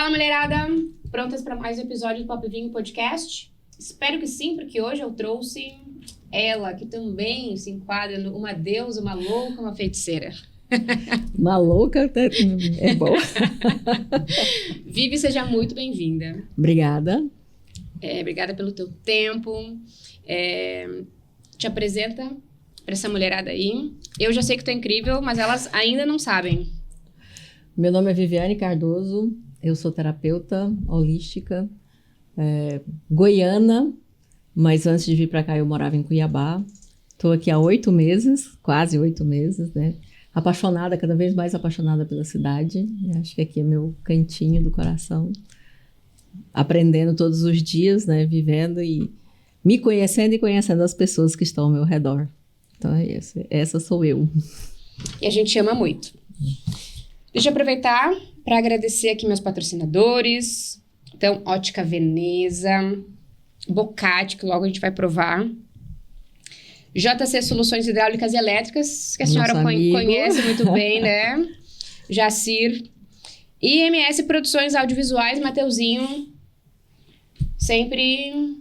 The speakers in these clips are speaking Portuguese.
Fala, mulherada! Prontas para mais um episódio do Pop Vinho Podcast? Espero que sim, porque hoje eu trouxe ela, que também se enquadra numa deusa, uma louca, uma feiticeira. Uma louca é bom. Vivi, seja muito bem-vinda. Obrigada. Obrigada pelo teu tempo. Te apresenta para essa mulherada aí. Eu já sei que tu é incrível, mas elas ainda não sabem. Meu nome é Viviane Cardoso, eu sou terapeuta holística, goiana, mas antes de vir para cá eu morava em Cuiabá. Estou aqui há 8 meses, quase 8 meses, né? Apaixonada, cada vez mais apaixonada pela cidade. Acho que aqui é meu cantinho do coração. Aprendendo todos os dias, né? Vivendo e me conhecendo e conhecendo as pessoas que estão ao meu redor. Então é isso, essa sou eu. E a gente ama muito. Deixa eu aproveitar para agradecer aqui meus patrocinadores. Então, Ótica Veneza, Bocati, que logo a gente vai provar. JC Soluções Hidráulicas e Elétricas, que a senhora conhece muito bem, né? Jacir. IMS Produções Audiovisuais, Mateuzinho. Sempre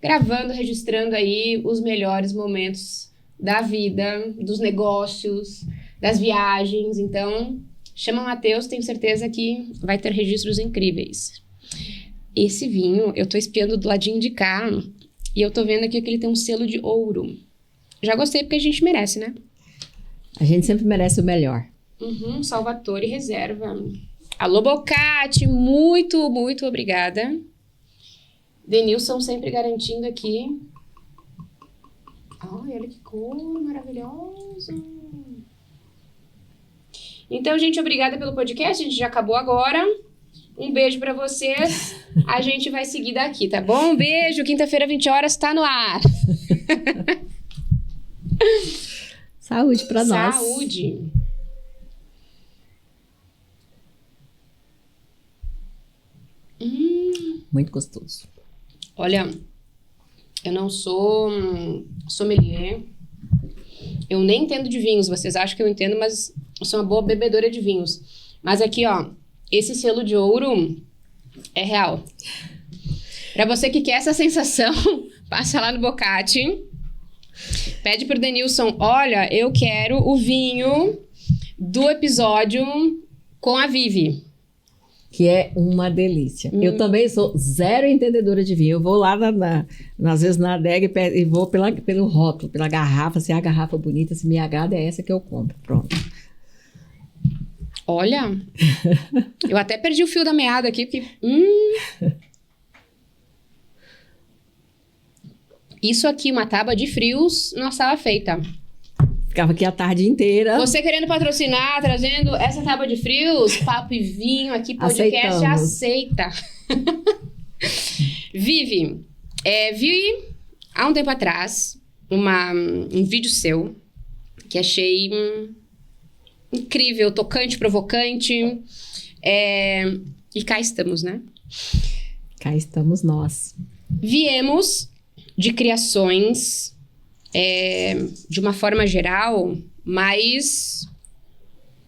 gravando, registrando aí os melhores momentos da vida, dos negócios, das viagens. Então, chama o Mateus, tenho certeza que vai ter registros incríveis. Esse vinho, eu tô espiando do ladinho de cá e eu tô vendo aqui que ele tem um selo de ouro. Já gostei porque a gente merece, né? A gente sempre merece o melhor. Salvatore Reserva. Alô, Bocati, muito, muito obrigada. Denilson sempre garantindo aqui. Ai, olha que cor maravilhosa. Então, gente, obrigada pelo podcast. A gente já acabou agora. Um beijo pra vocês. A gente vai seguir daqui, tá bom? Um beijo. Quinta-feira, 20 horas, tá no ar. Saúde pra nós. Saúde. Muito gostoso. Olha, eu não sou sommelier. Eu nem entendo de vinhos. Vocês acham que eu entendo, mas eu sou uma boa bebedora de vinhos. Mas aqui, ó, esse selo de ouro é real. Pra você que quer essa sensação, passa lá no Bocati. Pede pro Denilson, olha, eu quero o vinho do episódio com a Vivi. Que é uma delícia. Eu também sou zero entendedora de vinho. Eu vou lá, às vezes, na adega e vou pelo rótulo, pela garrafa. Se a garrafa bonita, se me agrada, é essa que eu compro. Pronto. Olha, eu até perdi o fio da meada aqui, porque... Isso aqui, uma tábua de frios, não estava feita. Ficava aqui a tarde inteira. Você querendo patrocinar, trazendo essa tábua de frios, papo e vinho aqui, podcast, aceita. Vivi, vi há um tempo atrás um vídeo seu que achei incrível, tocante, provocante. E cá estamos, né? Cá estamos nós. Viemos de criações... de uma forma geral, mais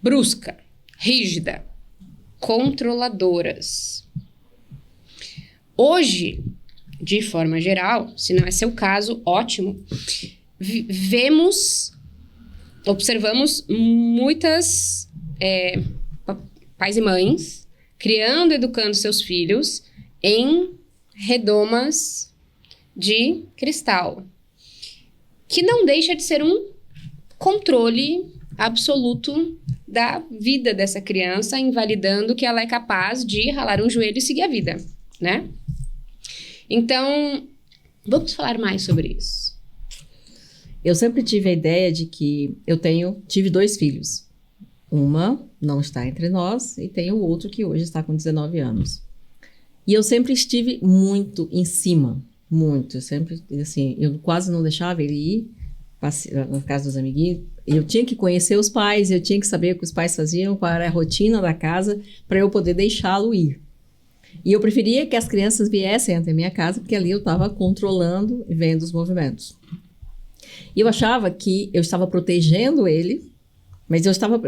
brusca, rígida, controladoras. Hoje, de forma geral, se não é seu caso, ótimo, observamos muitas pais e mães criando e educando seus filhos em redomas de cristal, que não deixa de ser um controle absoluto da vida dessa criança, invalidando que ela é capaz de ralar um joelho e seguir a vida, né? Então, vamos falar mais sobre isso. Eu sempre tive a ideia de que tive 2 filhos. Uma não está entre nós e tenho o outro que hoje está com 19 anos. E eu sempre estive muito em cima. Muito, eu sempre, assim, eu quase não deixava ele ir na casa dos amiguinhos. Eu tinha que conhecer os pais, eu tinha que saber o que os pais faziam, qual era a rotina da casa, para eu poder deixá-lo ir. E eu preferia que as crianças viessem até minha casa, porque ali eu estava controlando e vendo os movimentos. E eu achava que eu estava protegendo ele, mas eu estava,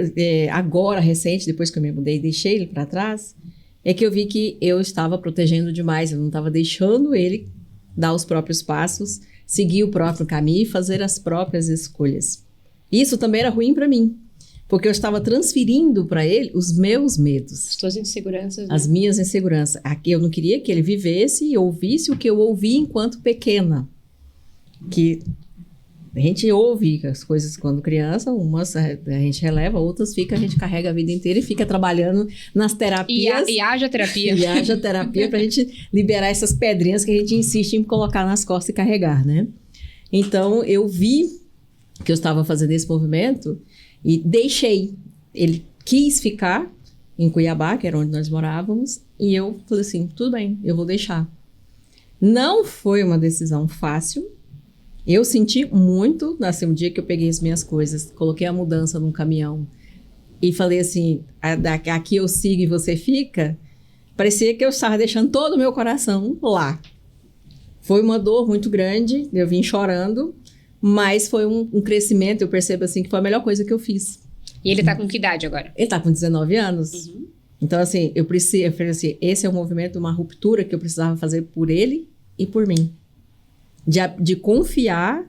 agora, recente, depois que eu me mudei e deixei ele para trás, é que eu vi que eu estava protegendo demais, eu não estava deixando ele dar os próprios passos, seguir o próprio caminho e fazer as próprias escolhas. Isso também era ruim para mim, porque eu estava transferindo para ele os meus medos. As tuas inseguranças, né? As minhas inseguranças. Aqui eu não queria que ele vivesse e ouvisse o que eu ouvi enquanto pequena. Que a gente ouve as coisas quando criança, umas a gente releva, outras a gente carrega a vida inteira e fica trabalhando nas terapias. E haja terapia. E haja terapia pra gente liberar essas pedrinhas que a gente insiste em colocar nas costas e carregar, né? Então, eu vi que eu estava fazendo esse movimento e deixei. Ele quis ficar em Cuiabá, que era onde nós morávamos, e eu falei assim, tudo bem, eu vou deixar. Não foi uma decisão fácil. Eu senti muito, assim, um dia que eu peguei as minhas coisas, coloquei a mudança num caminhão e falei assim, aqui eu sigo e você fica, parecia que eu estava deixando todo o meu coração lá. Foi uma dor muito grande, eu vim chorando, mas foi um crescimento, eu percebo assim, que foi a melhor coisa que eu fiz. E ele tá com que idade agora? Ele tá com 19 anos. Uhum. Então, assim, eu falei assim, esse é um movimento, uma ruptura que eu precisava fazer por ele e por mim. De confiar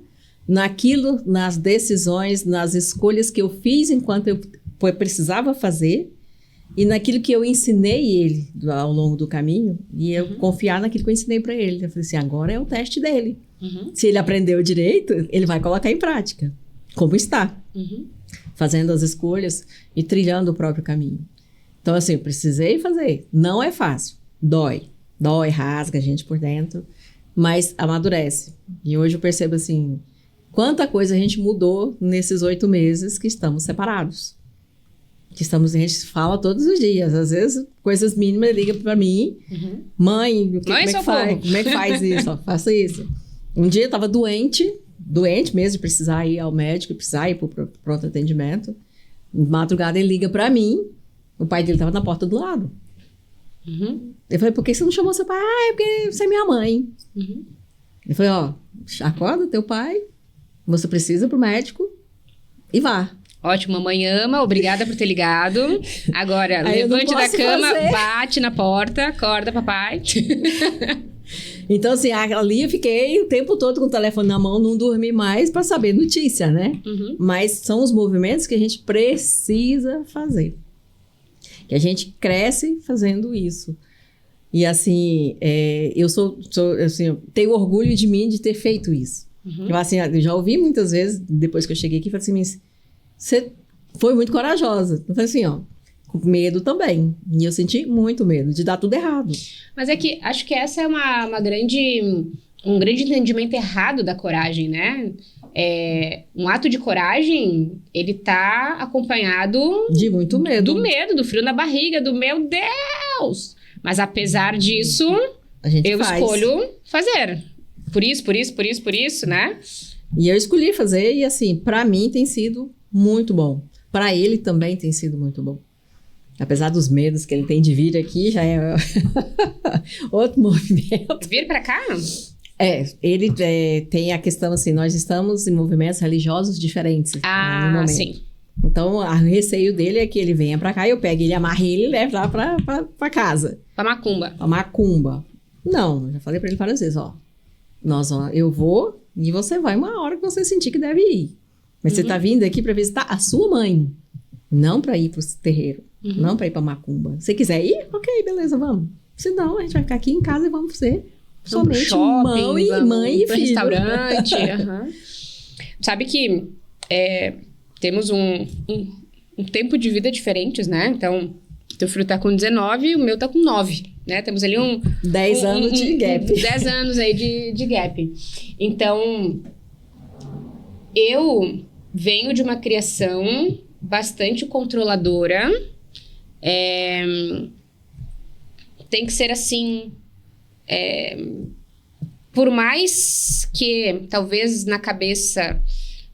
naquilo, nas decisões, nas escolhas que eu fiz enquanto eu precisava fazer e naquilo que eu ensinei ele ao longo do caminho e eu confiar naquilo que eu ensinei para ele. Eu falei assim, agora é o teste dele. Se ele aprendeu direito, ele vai colocar em prática, como está, fazendo as escolhas e trilhando o próprio caminho. Então, assim, eu precisei fazer. Não é fácil. Dói, rasga a gente por dentro, mas amadurece. E hoje eu percebo assim, quanta coisa a gente mudou nesses 8 meses que estamos separados. A gente fala todos os dias, às vezes coisas mínimas, ele liga pra mim, mãe, como é que faz? Como é que faz isso? Faça isso. Um dia eu tava doente mesmo, de precisar ir ao médico, precisar ir pro pronto atendimento. De madrugada ele liga pra mim, o pai dele tava na porta do lado. Eu falei, por que você não chamou seu pai? Ah, é porque você é minha mãe. Eu falei, ó, acorda teu pai, você precisa ir pro médico e vá. Ótimo, mamãe ama, obrigada por ter ligado. Agora, levante da cama, bate na porta, acorda papai. Então, assim, ali eu fiquei o tempo todo com o telefone na mão, não dormi mais para saber notícia, né? Mas são os movimentos que a gente precisa fazer. Que a gente cresce fazendo isso. E, assim, eu assim, eu tenho orgulho de mim de ter feito isso. Eu, assim, eu já ouvi muitas vezes, depois que eu cheguei aqui, falei assim, mas você foi muito corajosa. Eu falei assim, ó, com medo também. E eu senti muito medo de dar tudo errado. Mas é que acho que essa é um grande entendimento errado da coragem, né? Um ato de coragem, ele tá acompanhado de muito medo. Do medo, do frio na barriga, do meu Deus! Mas apesar disso, eu escolho fazer. Por isso, né? E eu escolhi fazer e, assim, pra mim tem sido muito bom. Pra ele também tem sido muito bom. Apesar dos medos que ele tem de vir aqui, já é outro movimento. Vir pra cá? Ele tem a questão assim, nós estamos em movimentos religiosos diferentes no momento. Sim. Então, o receio dele é que ele venha pra cá, eu pego ele, amarre ele e leve lá pra casa. Pra macumba. Pra macumba. Não, eu já falei pra ele várias vezes, eu vou e você vai uma hora que você sentir que deve ir. Mas você tá vindo aqui pra visitar a sua mãe, não pra ir pro terreiro, não pra ir pra macumba. Se quiser ir, ok, beleza, vamos. Se não, a gente vai ficar aqui em casa e vamos ser somente shopping, mãe e filho. Restaurante. Sabe que temos um tempo de vida diferentes, né? Então, teu filho tá com 19 e o meu tá com 9, né? Temos ali 10 anos de gap. 10 anos aí de gap. Então, eu venho de uma criação bastante controladora. Tem que ser assim. Por mais que, talvez, na cabeça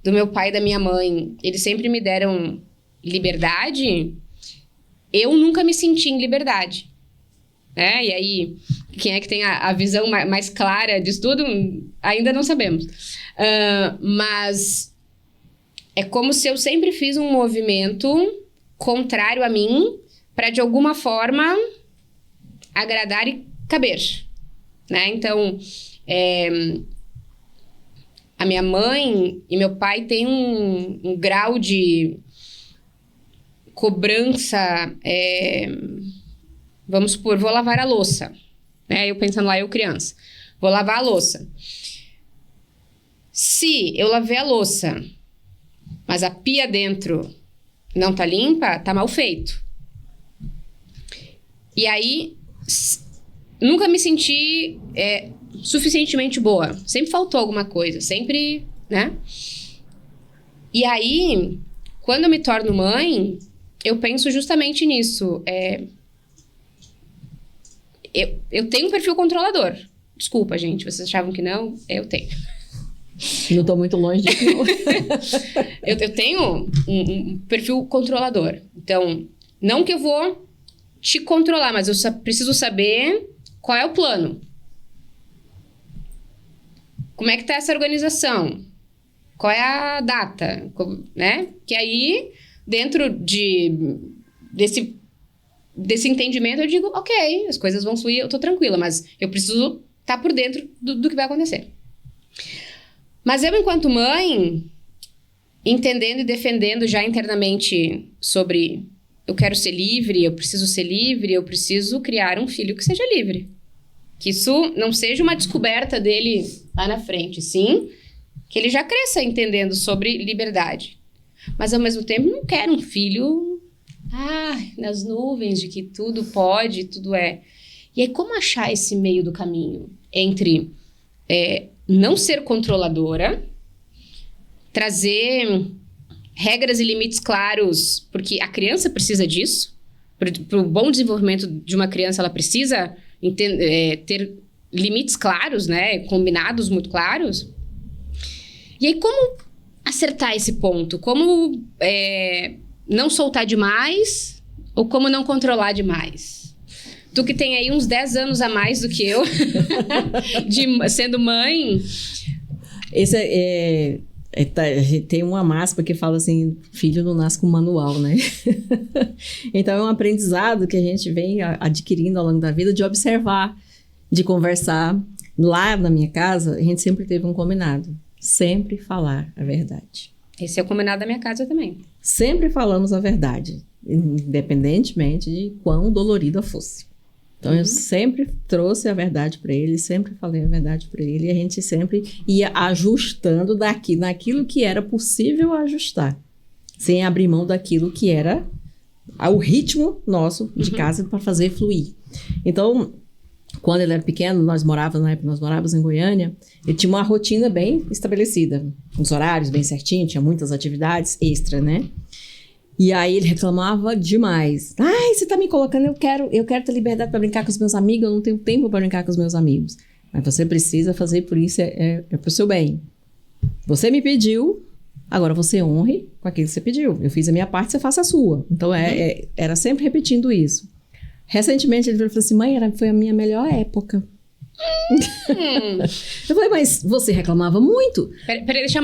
do meu pai e da minha mãe, eles sempre me deram liberdade, eu nunca me senti em liberdade. E aí, quem é que tem a visão mais clara disso tudo? Ainda não sabemos. Mas é como se eu sempre fiz um movimento contrário a mim para, de alguma forma, agradar e caber, né? Então, a minha mãe e meu pai têm um grau de cobrança, vamos supor, vou lavar a louça, né? Eu pensando lá, eu criança, vou lavar a louça. Se eu lavei a louça, mas a pia dentro não tá limpa, tá mal feito. E aí, nunca me senti suficientemente boa. Sempre faltou alguma coisa, sempre, né? E aí, quando eu me torno mãe, eu penso justamente nisso. Eu tenho um perfil controlador. Desculpa, gente, vocês achavam que não? Eu tenho. Não tô muito longe disso, não. Eu tenho um perfil controlador. Então, não que eu vou te controlar, mas eu preciso saber qual é o plano. Como é que tá essa organização? Qual é a data? Né? Que aí, dentro desse entendimento, eu digo, ok, as coisas vão fluir, eu tô tranquila, mas eu preciso estar por dentro do que vai acontecer. Mas eu, enquanto mãe, entendendo e defendendo já internamente sobre eu quero ser livre, eu preciso criar um filho que seja livre. Que isso não seja uma descoberta dele lá na frente, sim, que ele já cresça entendendo sobre liberdade. Mas, ao mesmo tempo, não quero um filho nas nuvens de que tudo pode, tudo é. E aí, como achar esse meio do caminho entre não ser controladora, trazer regras e limites claros, porque a criança precisa disso. Para o bom desenvolvimento de uma criança, ela precisa ter limites claros, né? Combinados muito claros. E aí, como acertar esse ponto? Como não soltar demais ou como não controlar demais? Tu que tem aí uns 10 anos a mais do que eu, sendo mãe... A gente tem uma máxima que fala assim, filho não nasce com manual, né? Então, é um aprendizado que a gente vem adquirindo ao longo da vida de observar, de conversar. Lá na minha casa, a gente sempre teve um combinado. Sempre falar a verdade. Esse é o combinado da minha casa também. Sempre falamos a verdade, independentemente de quão dolorida fosse. Então, eu sempre trouxe a verdade para ele, sempre falei a verdade para ele, e a gente sempre ia ajustando naquilo que era possível ajustar, sem abrir mão daquilo que era o ritmo nosso de casa para fazer fluir. Então, quando ele era pequeno, nós morávamos em Goiânia, ele tinha uma rotina bem estabelecida, uns horários bem certinhos, tinha muitas atividades extra, né? E aí ele reclamava demais. Ai, você tá me colocando, eu quero ter liberdade para brincar com os meus amigos, eu não tenho tempo para brincar com os meus amigos. Mas você precisa fazer, por isso é pro seu bem. Você me pediu, agora você honre com aquilo que você pediu. Eu fiz a minha parte, você faça a sua. Então era sempre repetindo isso. Recentemente ele falou assim, mãe, foi a minha melhor época. Eu falei, mas você reclamava muito. Peraí, deixa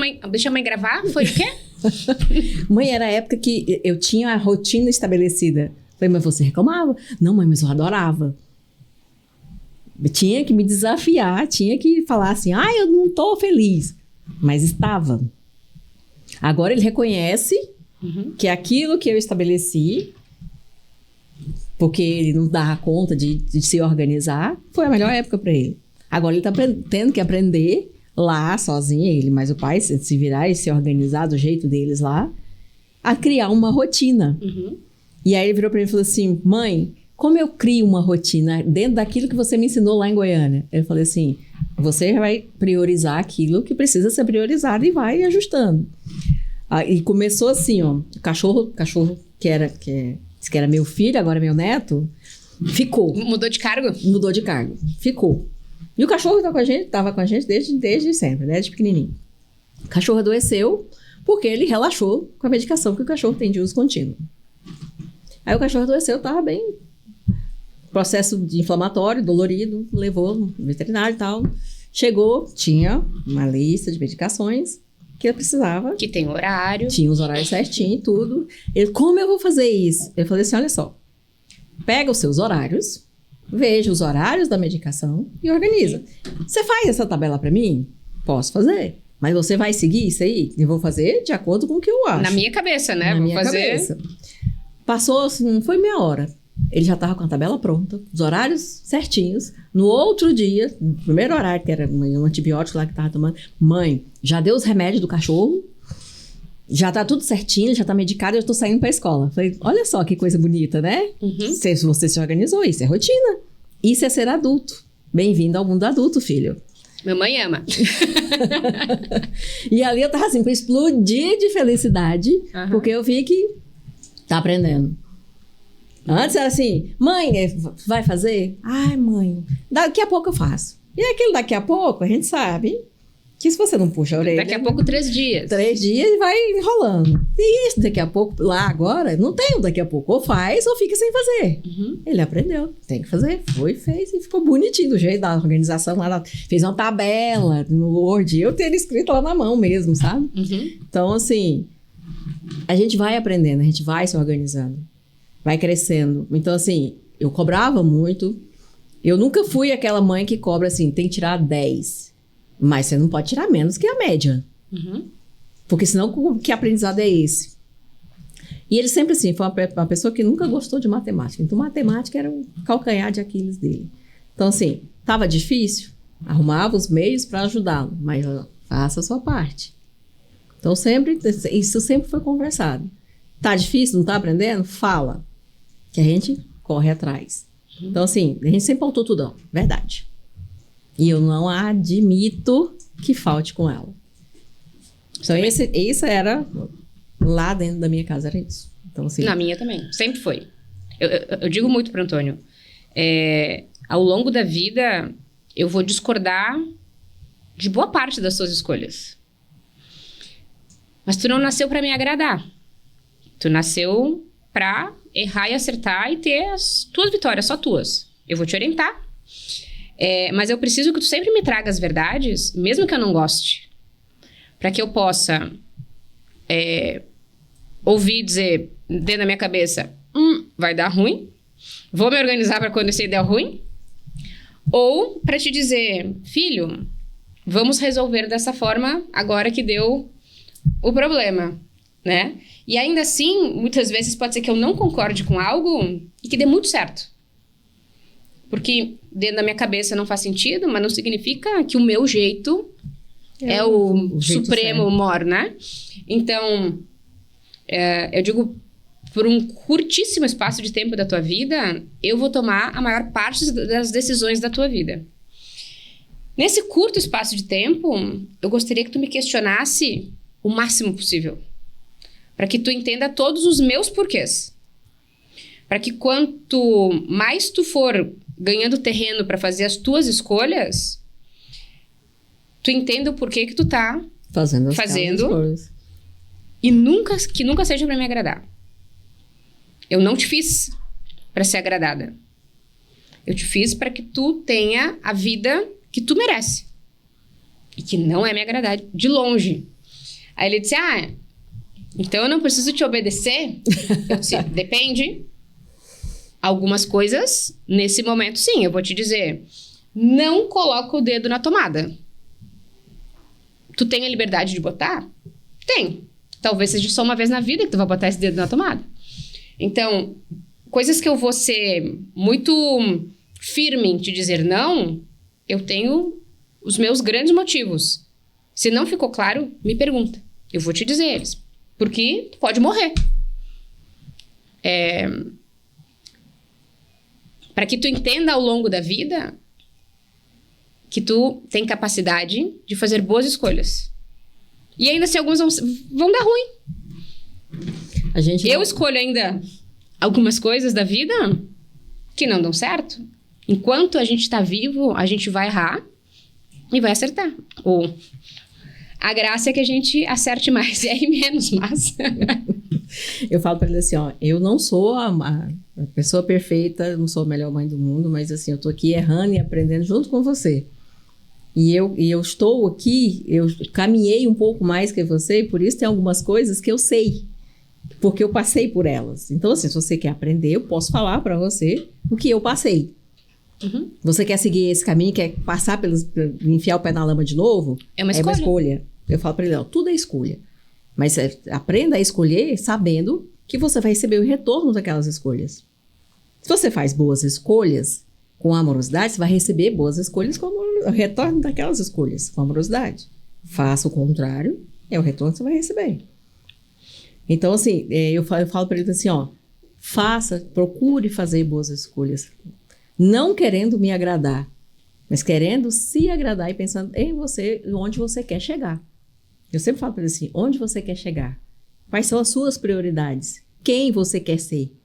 a mãe gravar, foi o quê? Mãe, era a época que eu tinha a rotina estabelecida. Falei, mas você reclamava? Não, mãe, mas eu adorava. Eu tinha que me desafiar, tinha que falar assim, eu não tô feliz. Mas estava. Agora ele reconhece que aquilo que eu estabeleci, porque ele não dava conta de se organizar, foi a melhor época para ele. Agora ele tá tendo que aprender lá, sozinho, ele, mas o pai se virar e se organizar do jeito deles lá, a criar uma rotina. E aí ele virou pra mim e falou assim, mãe, como eu crio uma rotina dentro daquilo que você me ensinou lá em Goiânia? Eu falei assim, você vai priorizar aquilo que precisa ser priorizado e vai ajustando. E começou assim, ó, o cachorro que era meu filho, agora é meu neto, ficou. Mudou de cargo? Mudou de cargo, ficou. E o cachorro estava com a gente desde sempre, desde pequenininho. O cachorro adoeceu porque ele relaxou com a medicação que o cachorro tem de uso contínuo. Aí o cachorro adoeceu, estava bem, processo inflamatório, dolorido, levou no veterinário e tal. Chegou, tinha uma lista de medicações que ele precisava. Que tem horário. Tinha os horários certinho e tudo. Ele, como eu vou fazer isso? Eu falei assim, olha só, pega os seus horários, veja os horários da medicação e organiza. Você faz essa tabela para mim? Posso fazer. Mas você vai seguir isso aí? Eu vou fazer de acordo com o que eu acho. Na minha cabeça, né? Na Vou minha fazer... cabeça. Passou, assim, não foi meia hora. Ele já estava com a tabela pronta, os horários certinhos. No outro dia, no primeiro horário, que era um antibiótico lá que estava tomando, mãe, já deu os remédios do cachorro, já tá tudo certinho, já tá medicado, eu estou saindo para a escola. Falei, olha só que coisa bonita, né? Você se organizou, isso é rotina. Isso é ser adulto. Bem-vindo ao mundo adulto, filho. Mamãe ama. E ali eu tava assim, pra explodir de felicidade, porque eu vi que tá aprendendo. Antes era assim, mãe, vai fazer? Ai, mãe, daqui a pouco eu faço. E aquele daqui a pouco, a gente sabe que se você não puxa a orelha... Daqui a pouco 3 dias. 3 dias e vai enrolando. E isso, daqui a pouco, lá agora, não tem o daqui a pouco. Ou faz ou fica sem fazer. Ele aprendeu, tem que fazer. Foi, fez e ficou bonitinho do jeito da organização. Lá, fez uma tabela no Word. Eu tenho escrito lá na mão mesmo, sabe? Então, assim, a gente vai aprendendo, a gente vai se organizando. Vai crescendo. Então, assim, eu cobrava muito. Eu nunca fui aquela mãe que cobra assim, tem que tirar 10. Mas você não pode tirar menos que a média. Porque senão, que aprendizado é esse? E ele sempre assim, foi uma pessoa que nunca gostou de matemática. Então, matemática era o calcanhar de Aquiles dele. Então, assim, estava difícil, arrumava os meios para ajudá-lo. Mas faça a sua parte. Então, isso sempre foi conversado. Tá difícil, não tá aprendendo? Fala. Que a gente corre atrás. Então, assim, a gente sempre pautou tudão. Verdade. E eu não admito que falte com ela. Então, isso era... Lá dentro da minha casa era isso. Então, assim... Na minha também. Sempre foi. Eu digo muito para Antônio. Ao longo da vida, eu vou discordar de boa parte das suas escolhas. Mas tu não nasceu para me agradar. Tu nasceu para errar e acertar e ter as tuas vitórias, só tuas. Eu vou te orientar. Mas eu preciso que tu sempre me traga as verdades, mesmo que eu não goste. Para que eu possa ouvir e dizer dentro da minha cabeça, vai dar ruim. Vou me organizar para quando essa ideia der ruim. Ou para te dizer, filho, vamos resolver dessa forma agora que deu o problema, né? E ainda assim, muitas vezes pode ser que eu não concorde com algo e que dê muito certo. Porque dentro da minha cabeça não faz sentido, mas não significa que o meu jeito é o supremo mor, né? Então, eu digo, por um curtíssimo espaço de tempo da tua vida, eu vou tomar a maior parte das decisões da tua vida. Nesse curto espaço de tempo, eu gostaria que tu me questionasse o máximo possível. Para que tu entenda todos os meus porquês. Para que quanto mais tu for ganhando terreno para fazer as tuas escolhas, tu entenda o porquê que tu tá fazendo e que nunca seja para me agradar. Eu não te fiz para ser agradada. Eu te fiz para que tu tenha a vida que tu merece. E que não é me agradar de longe. Aí ele disse, então eu não preciso te obedecer? Eu disse, depende. Algumas coisas, nesse momento, sim, eu vou te dizer, não coloca o dedo na tomada. Tu tem a liberdade de botar? Tem. Talvez seja só uma vez na vida que tu vai botar esse dedo na tomada. Então, coisas que eu vou ser muito firme em te dizer não, eu tenho os meus grandes motivos. Se não ficou claro, me pergunta. Eu vou te dizer eles. Porque tu pode morrer. Para que tu entenda ao longo da vida que tu tem capacidade de fazer boas escolhas. E ainda se alguns vão dar ruim. Eu escolho ainda algumas coisas da vida que não dão certo. Enquanto a gente está vivo, a gente vai errar e vai acertar. Ou a graça é que a gente acerte mais e erre menos, mas... Eu falo para ele assim, eu não sou a pessoa perfeita, não sou a melhor mãe do mundo, mas assim, eu tô aqui errando e aprendendo junto com você. E eu estou aqui, eu caminhei um pouco mais que você, e por isso tem algumas coisas que eu sei, porque eu passei por elas. Então, assim, se você quer aprender, eu posso falar para você o que eu passei. Uhum. Você quer seguir esse caminho, quer passar enfiar o pé na lama de novo? É uma escolha. Eu falo para ele, ó, tudo é escolha. Mas aprenda a escolher sabendo que você vai receber o retorno daquelas escolhas. Se você faz boas escolhas com amorosidade, você vai receber boas escolhas com o retorno daquelas escolhas com amorosidade. Faça o contrário, é o retorno que você vai receber. Então, assim, eu falo para ele assim, ó, procure fazer boas escolhas. Não querendo me agradar, mas querendo se agradar e pensando em você, onde você quer chegar. Eu sempre falo para ele assim, onde você quer chegar? Quais são as suas prioridades? Quem você quer ser?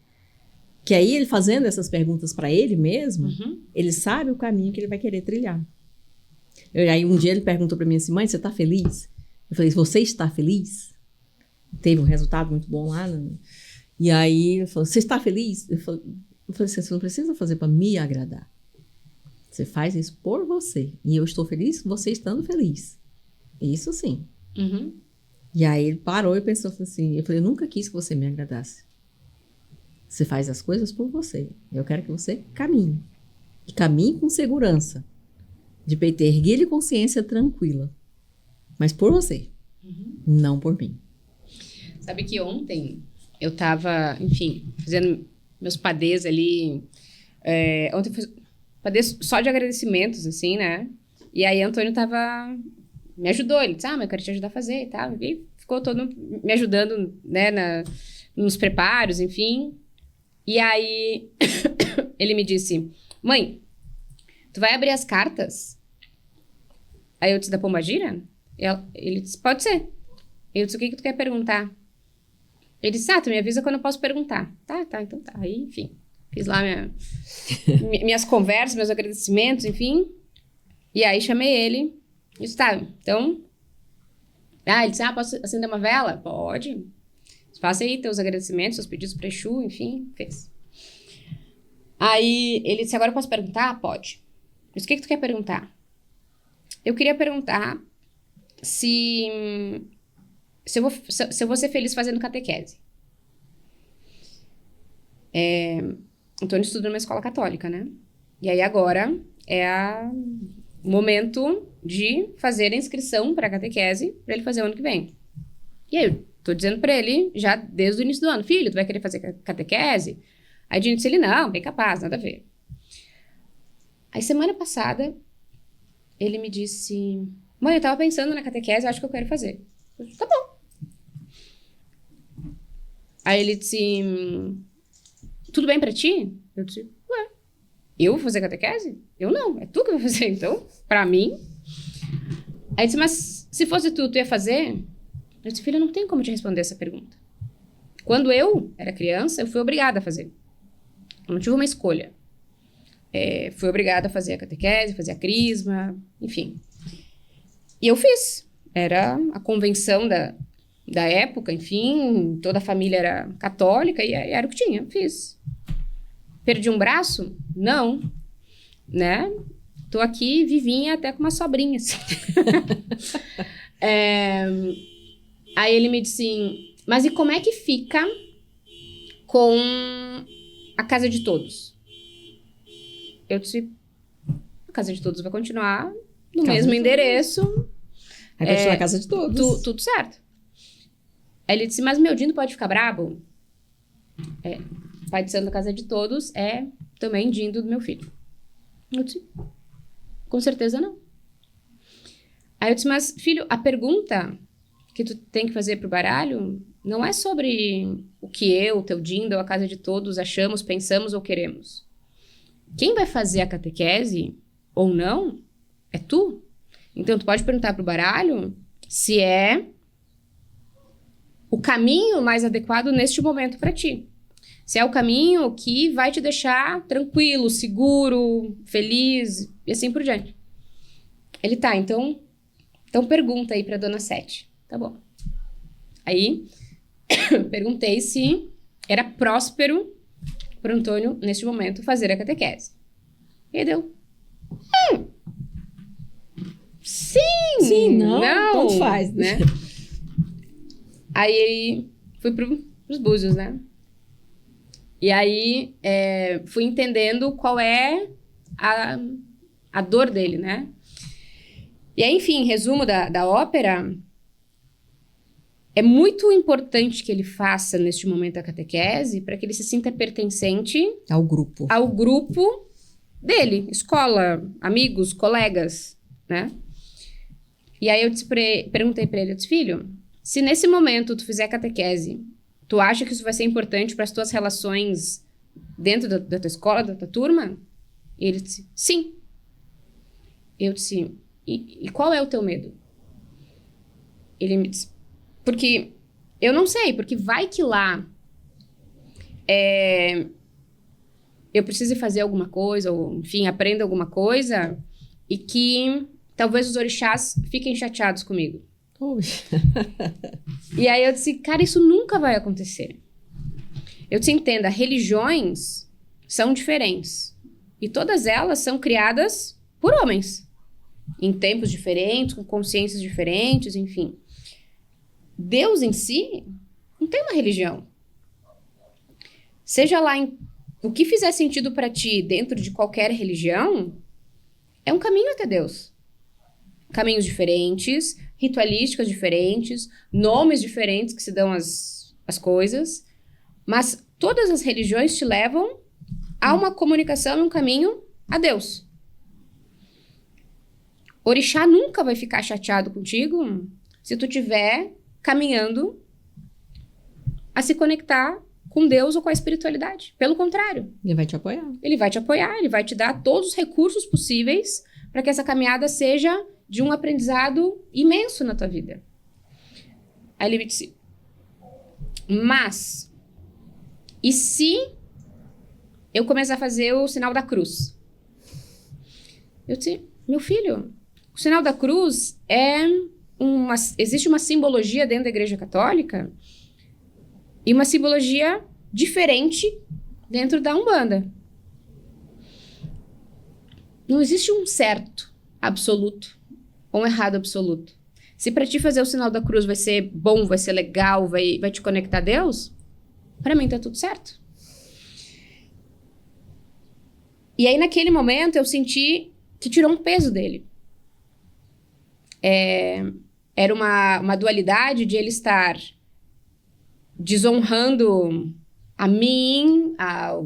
Que aí ele fazendo essas perguntas para ele mesmo, ele sabe o caminho que ele vai querer trilhar. Aí um dia ele perguntou para mim assim, mãe, você está feliz? Eu falei, você está feliz? Teve um resultado muito bom lá. E aí ele falou, você está feliz? Eu falei assim, você não precisa fazer para me agradar. Você faz isso por você. E eu estou feliz você estando feliz. Isso sim. Uhum. E aí ele parou e pensou assim, eu falei, eu nunca quis que você me agradasse. Você faz as coisas por você. Eu quero que você caminhe. E caminhe com segurança. De peito erguido e consciência tranquila. Mas por você. Não por mim. Sabe que ontem eu tava, enfim, fazendo meus padês ali. Ontem foi padês só de agradecimentos, assim, né? E aí Antônio me ajudou. Ele disse, mas eu quero te ajudar a fazer e tal. E ficou todo me ajudando, né, nos preparos, enfim. E aí, ele me disse, mãe, tu vai abrir as cartas? Aí eu disse, da Pombagira? Ele disse, pode ser. Eu disse, o que tu quer perguntar? Ele disse, tu me avisa quando eu posso perguntar. Tá, então tá. Aí, enfim, fiz lá minhas conversas, meus agradecimentos, enfim. E aí, chamei ele. E disse, tá, então... ele disse, posso acender uma vela? Pode. Faça aí teus agradecimentos, seus pedidos para Exu, enfim, fez. Aí ele disse, agora eu posso perguntar? Pode. Mas o que tu quer perguntar? Eu queria perguntar se eu vou ser feliz fazendo catequese. Antônio estuda numa escola católica, né? E aí agora o momento de fazer a inscrição para a catequese para ele fazer o ano que vem. E aí eu tô dizendo pra ele, já desde o início do ano, filho, tu vai querer fazer catequese? Aí de início ele, não, bem capaz, nada a ver. Aí semana passada, ele me disse, mãe, eu tava pensando na catequese, eu acho que eu quero fazer. Eu disse, tá bom. Aí ele disse, tudo bem pra ti? Eu disse, ué, eu vou fazer catequese? Eu não, é tu que vai fazer, então, pra mim. Aí ele disse, mas se fosse tu ia fazer? Eu disse, filha, não tem como te responder essa pergunta. Quando eu era criança, eu fui obrigada a fazer. Eu não tive uma escolha. Fui obrigada a fazer a catequese, fazer a crisma, enfim. E eu fiz. Era a convenção da época, enfim, toda a família era católica e era o que tinha, fiz. Perdi um braço? Não. Né? Tô aqui vivinha até com uma sobrinha, assim. Aí ele me disse assim, mas e como é que fica com a casa de todos? Eu disse, a casa de todos vai continuar no mesmo endereço. Vai continuar a casa de todos. Tudo certo. Aí ele disse, mas meu Dino pode ficar brabo? Pai de santo da casa de todos é também Dindo do meu filho. Eu disse, com certeza não. Aí eu disse, mas filho, a pergunta que tu tem que fazer pro baralho não é sobre o que eu, teu Dindo ou a casa de todos achamos, pensamos ou queremos. Quem vai fazer a catequese ou não é tu. Então tu pode perguntar pro baralho se é o caminho mais adequado neste momento para ti. Se é o caminho que vai te deixar tranquilo, seguro, feliz e assim por diante. Ele tá, então pergunta aí pra dona Sete. Tá bom. Aí, perguntei se era próspero pro Antônio, neste momento, fazer a catequese. E deu. Sim, não, tanto faz, né? Aí, fui pros búzios, né? E aí, fui entendendo qual é a dor dele, né? E aí, enfim, resumo da ópera, é muito importante que ele faça, neste momento, a catequese, para que ele se sinta pertencente Ao grupo. ao grupo dele, escola, amigos, colegas, né? E aí eu perguntei para ele, eu disse, filho, se nesse momento tu fizer catequese, tu acha que isso vai ser importante para as tuas relações dentro da tua escola, da tua turma? E ele disse, sim. Eu disse, e qual é o teu medo? Ele me disse, porque eu não sei, porque vai que lá eu precise fazer alguma coisa, ou enfim, aprenda alguma coisa, e que talvez os orixás fiquem chateados comigo. Poxa. E aí eu disse, cara, isso nunca vai acontecer. Eu disse, entenda, religiões são diferentes. E todas elas são criadas por homens. Em tempos diferentes, com consciências diferentes, enfim. Deus em si não tem uma religião. Seja lá o que fizer sentido para ti dentro de qualquer religião, é um caminho até Deus. Caminhos diferentes, ritualísticas diferentes, nomes diferentes que se dão às coisas, mas todas as religiões te levam a uma comunicação e um caminho a Deus. Orixá nunca vai ficar chateado contigo se tu estiver caminhando a se conectar com Deus ou com a espiritualidade. Pelo contrário. Ele vai te apoiar. Ele vai te apoiar, ele vai te dar todos os recursos possíveis para que essa caminhada seja de um aprendizado imenso na tua vida. Aí ele me disse, mas, e se eu começar a fazer o sinal da cruz? Eu disse, meu filho, o sinal da cruz existe uma simbologia dentro da Igreja Católica e uma simbologia diferente dentro da Umbanda. Não existe um certo absoluto ou um errado absoluto. Se para ti fazer o sinal da cruz vai ser bom, vai ser legal, vai te conectar a Deus, para mim tá tudo certo. E aí naquele momento eu senti que tirou um peso dele. Era uma dualidade de ele estar desonrando a mim, ao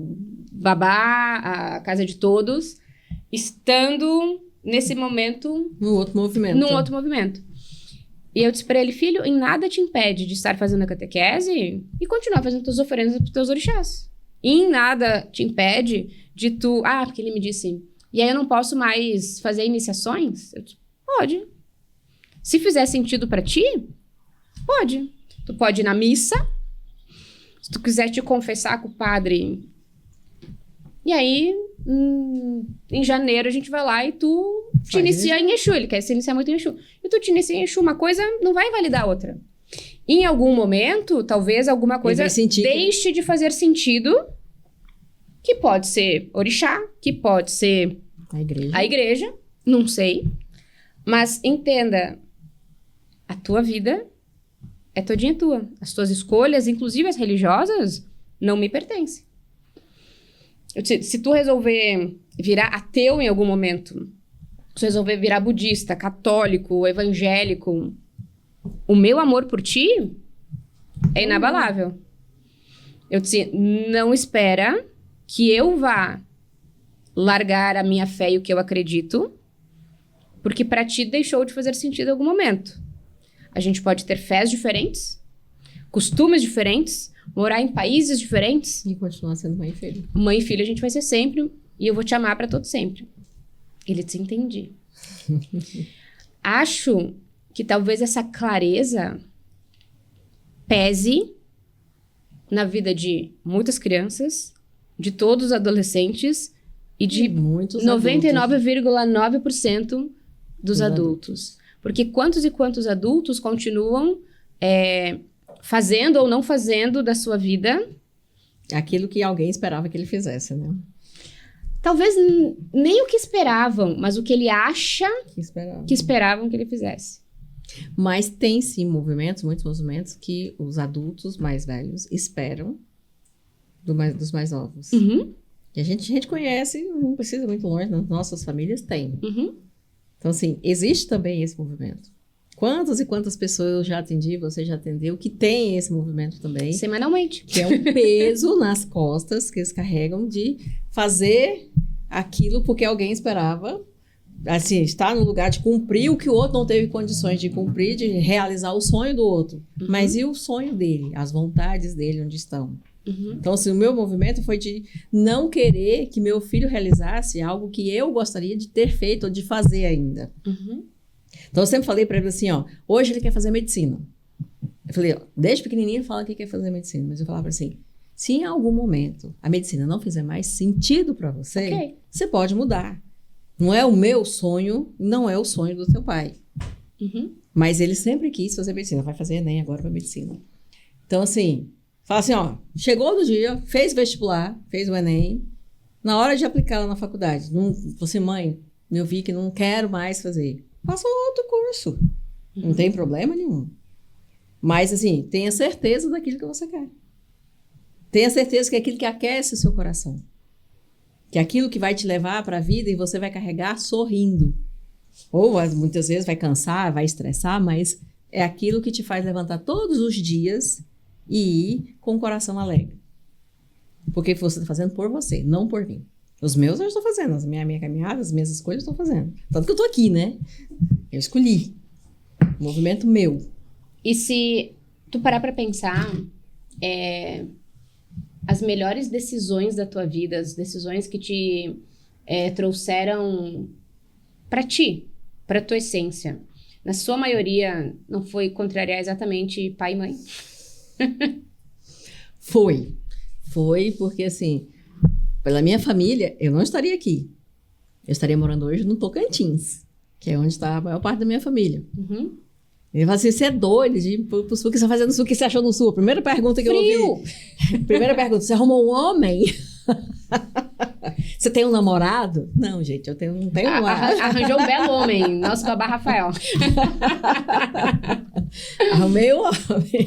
babá, a casa de todos, estando nesse momento... Num outro movimento. E eu disse pra ele, filho, em nada te impede de estar fazendo a catequese e continuar fazendo tuas oferendas para os teus orixás. E em nada te impede de tu... Ah, porque ele me disse, e aí eu não posso mais fazer iniciações? Eu disse, pode. Se fizer sentido pra ti, pode. Tu pode ir na missa, se tu quiser te confessar com o padre. E aí, em janeiro, a gente vai lá e tu te inicia em Exu. Ele quer se iniciar muito em Exu. E tu te inicia em Exu, uma coisa não vai invalidar a outra. Em algum momento, talvez alguma coisa deixe de fazer sentido, que pode ser orixá, que pode ser a igreja, não sei. Mas entenda, a tua vida é todinha tua. As tuas escolhas, inclusive as religiosas, não me pertencem. Se tu resolver virar ateu em algum momento, se tu resolver virar budista, católico, evangélico, o meu amor por ti é inabalável. Eu disse, não espera que eu vá largar a minha fé e o que eu acredito, porque para ti deixou de fazer sentido em algum momento. A gente pode ter fés diferentes, costumes diferentes, morar em países diferentes. E continuar sendo mãe e filho. Mãe e filho a gente vai ser sempre, e eu vou te amar para todo sempre. Ele disse, entendi. Acho que talvez essa clareza pese na vida de muitas crianças, de todos os adolescentes e de 99,9% dos adultos. Porque quantos e quantos adultos continuam fazendo ou não fazendo da sua vida aquilo que alguém esperava que ele fizesse, né? Talvez nem o que esperavam, mas o que ele acha que esperavam que ele fizesse. Mas tem sim muitos movimentos que os adultos mais velhos esperam dos mais novos. Uhum. que a gente conhece, não precisa ir muito longe, nas nossas famílias tem. Uhum. Então, assim, existe também esse movimento. Quantas e quantas pessoas eu já atendi, você já atendeu, que tem esse movimento também. Semanalmente. Que é um peso nas costas que eles carregam de fazer aquilo porque alguém esperava. Assim, estar no lugar de cumprir o que o outro não teve condições de cumprir, de realizar o sonho do outro. Uhum. Mas e o sonho dele? As vontades dele, onde estão? Uhum. Então, assim, o meu movimento foi de não querer que meu filho realizasse algo que eu gostaria de ter feito ou de fazer ainda. Uhum. Então, eu sempre falei para ele assim, ó, hoje ele quer fazer medicina. Eu falei, ó, desde pequenininho fala que quer fazer medicina, mas eu falava assim, se em algum momento a medicina não fizer mais sentido para você, Ok. você pode mudar. Não é o meu sonho, não é o sonho do seu pai. Uhum. Mas ele sempre quis fazer medicina, vai fazer ENEM agora para medicina. Então, assim, fala assim, ó, chegou no dia, fez vestibular, fez o ENEM, na hora de aplicar lá na faculdade, não, você, mãe, eu vi que não quero mais fazer. Faça outro curso. Não tem problema nenhum. Mas, assim, tenha certeza daquilo que você quer. Tenha certeza que é aquilo que aquece o seu coração. Que é aquilo que vai te levar para a vida e você vai carregar sorrindo. Ou, muitas vezes, vai cansar, vai estressar, mas é aquilo que te faz levantar todos os dias e ir com o coração alegre. Porque você está fazendo por você, não por mim. Os meus eu estou fazendo, a minha caminhada, as minhas escolhas eu estou fazendo. Tanto que eu estou aqui, né? Eu escolhi. Movimento meu. E se tu parar pra pensar, as melhores decisões da tua vida, as decisões que te trouxeram pra ti, pra tua essência, na sua maioria, não foi contrariar exatamente pai e mãe? Foi. Foi porque, assim, pela minha família, eu não estaria aqui. Eu estaria morando hoje no Tocantins, que é onde está a maior parte da minha família. Uhum. Ele fala assim, você é doido de ir pro sul, o que você está fazendo no sul? O que você achou no sul? A primeira pergunta que eu ouvi. Primeira pergunta, você arrumou um homem? Você tem um namorado? Não, gente, eu não tenho namorado. Arranjou um belo homem, nosso babá Rafael. Arrumei um homem.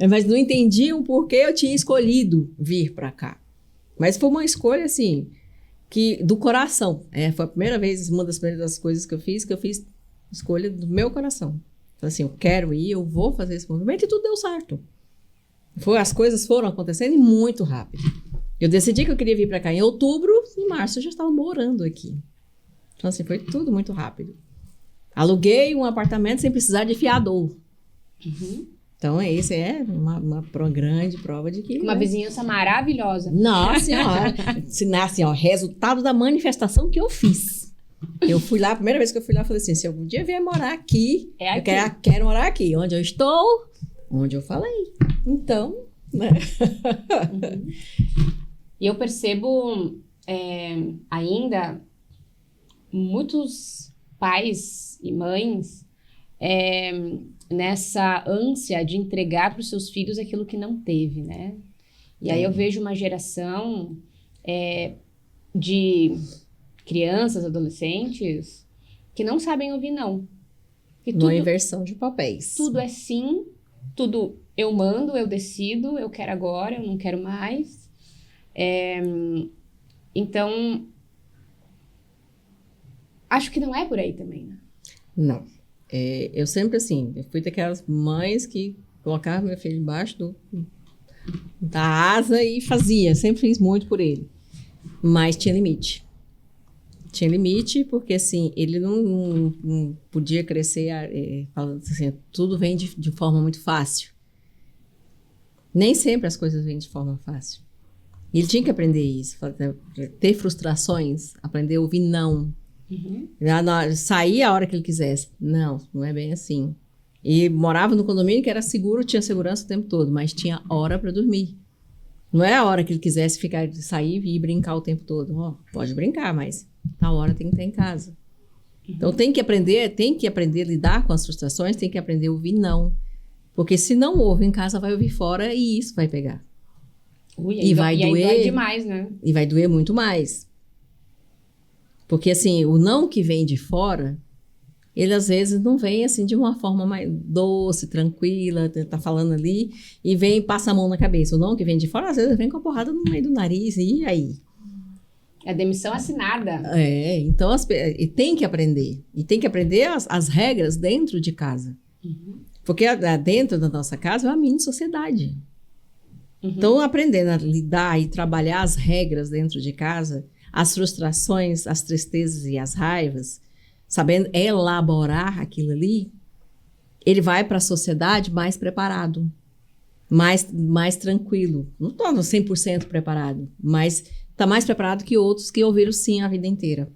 Mas não entendiam por que eu tinha escolhido vir para cá. Mas foi uma escolha, assim, que do coração. Foi a primeira vez, uma das primeiras coisas que eu fiz escolha do meu coração. Falei assim, eu quero ir, eu vou fazer esse movimento e tudo deu certo. As coisas foram acontecendo muito rápido. Eu decidi que eu queria vir para cá em outubro, em março eu já estava morando aqui. Então, assim, foi tudo muito rápido. Aluguei um apartamento sem precisar de fiador. Uhum. Então, esse é uma grande prova de que... Uma vizinhança maravilhosa. Nossa Senhora! Assim, ó, resultado da manifestação que eu fiz. Eu fui lá, a primeira vez que eu fui lá, eu falei assim, se algum dia vier morar aqui, aqui. Eu quero morar aqui. Onde eu estou, onde eu falei. Então, né? Uhum. E eu percebo ainda muitos pais e mães nessa ânsia de entregar para os seus filhos aquilo que não teve, né? E aí eu vejo uma geração de crianças, adolescentes, que não sabem ouvir não. Uma inversão de papéis. Tudo é sim, tudo eu mando, eu decido, eu quero agora, eu não quero mais. Então, acho que não é por aí também, né? Não. Eu sempre, assim, eu fui daquelas mães que colocavam meu filho embaixo da asa e fazia. Sempre fiz muito por ele. Mas tinha limite. Tinha limite porque, assim, ele não podia crescer falando assim, tudo vem de forma muito fácil. Nem sempre as coisas vêm de forma fácil. E ele tinha que aprender isso, ter frustrações, aprender a ouvir não. Uhum. Sair a hora que ele quisesse. Não é bem assim. E morava no condomínio que era seguro, tinha segurança o tempo todo, mas tinha hora para dormir. Não é a hora que ele quisesse sair e brincar o tempo todo. Pode brincar, mas na hora tem que estar em casa. Uhum. Então tem que aprender a lidar com as frustrações, tem que aprender a ouvir não. Porque se não ouve em casa, vai ouvir fora e isso vai pegar. E vai doer. Aí dói demais, né? E vai doer muito mais. Porque, assim, o não que vem de fora ele às vezes não vem assim de uma forma mais doce, tranquila, tá falando ali, e vem e passa a mão na cabeça. O não que vem de fora, às vezes vem com a porrada no meio do nariz, e aí? É demissão assinada. Então e tem que aprender. E tem que aprender as regras dentro de casa. Porque dentro da nossa casa é uma mini sociedade. Então, aprendendo a lidar e trabalhar as regras dentro de casa, as frustrações, as tristezas e as raivas, sabendo elaborar aquilo ali, ele vai para a sociedade mais preparado, mais tranquilo. Não estou 100% preparado, mas está mais preparado que outros que ouviram sim a vida inteira.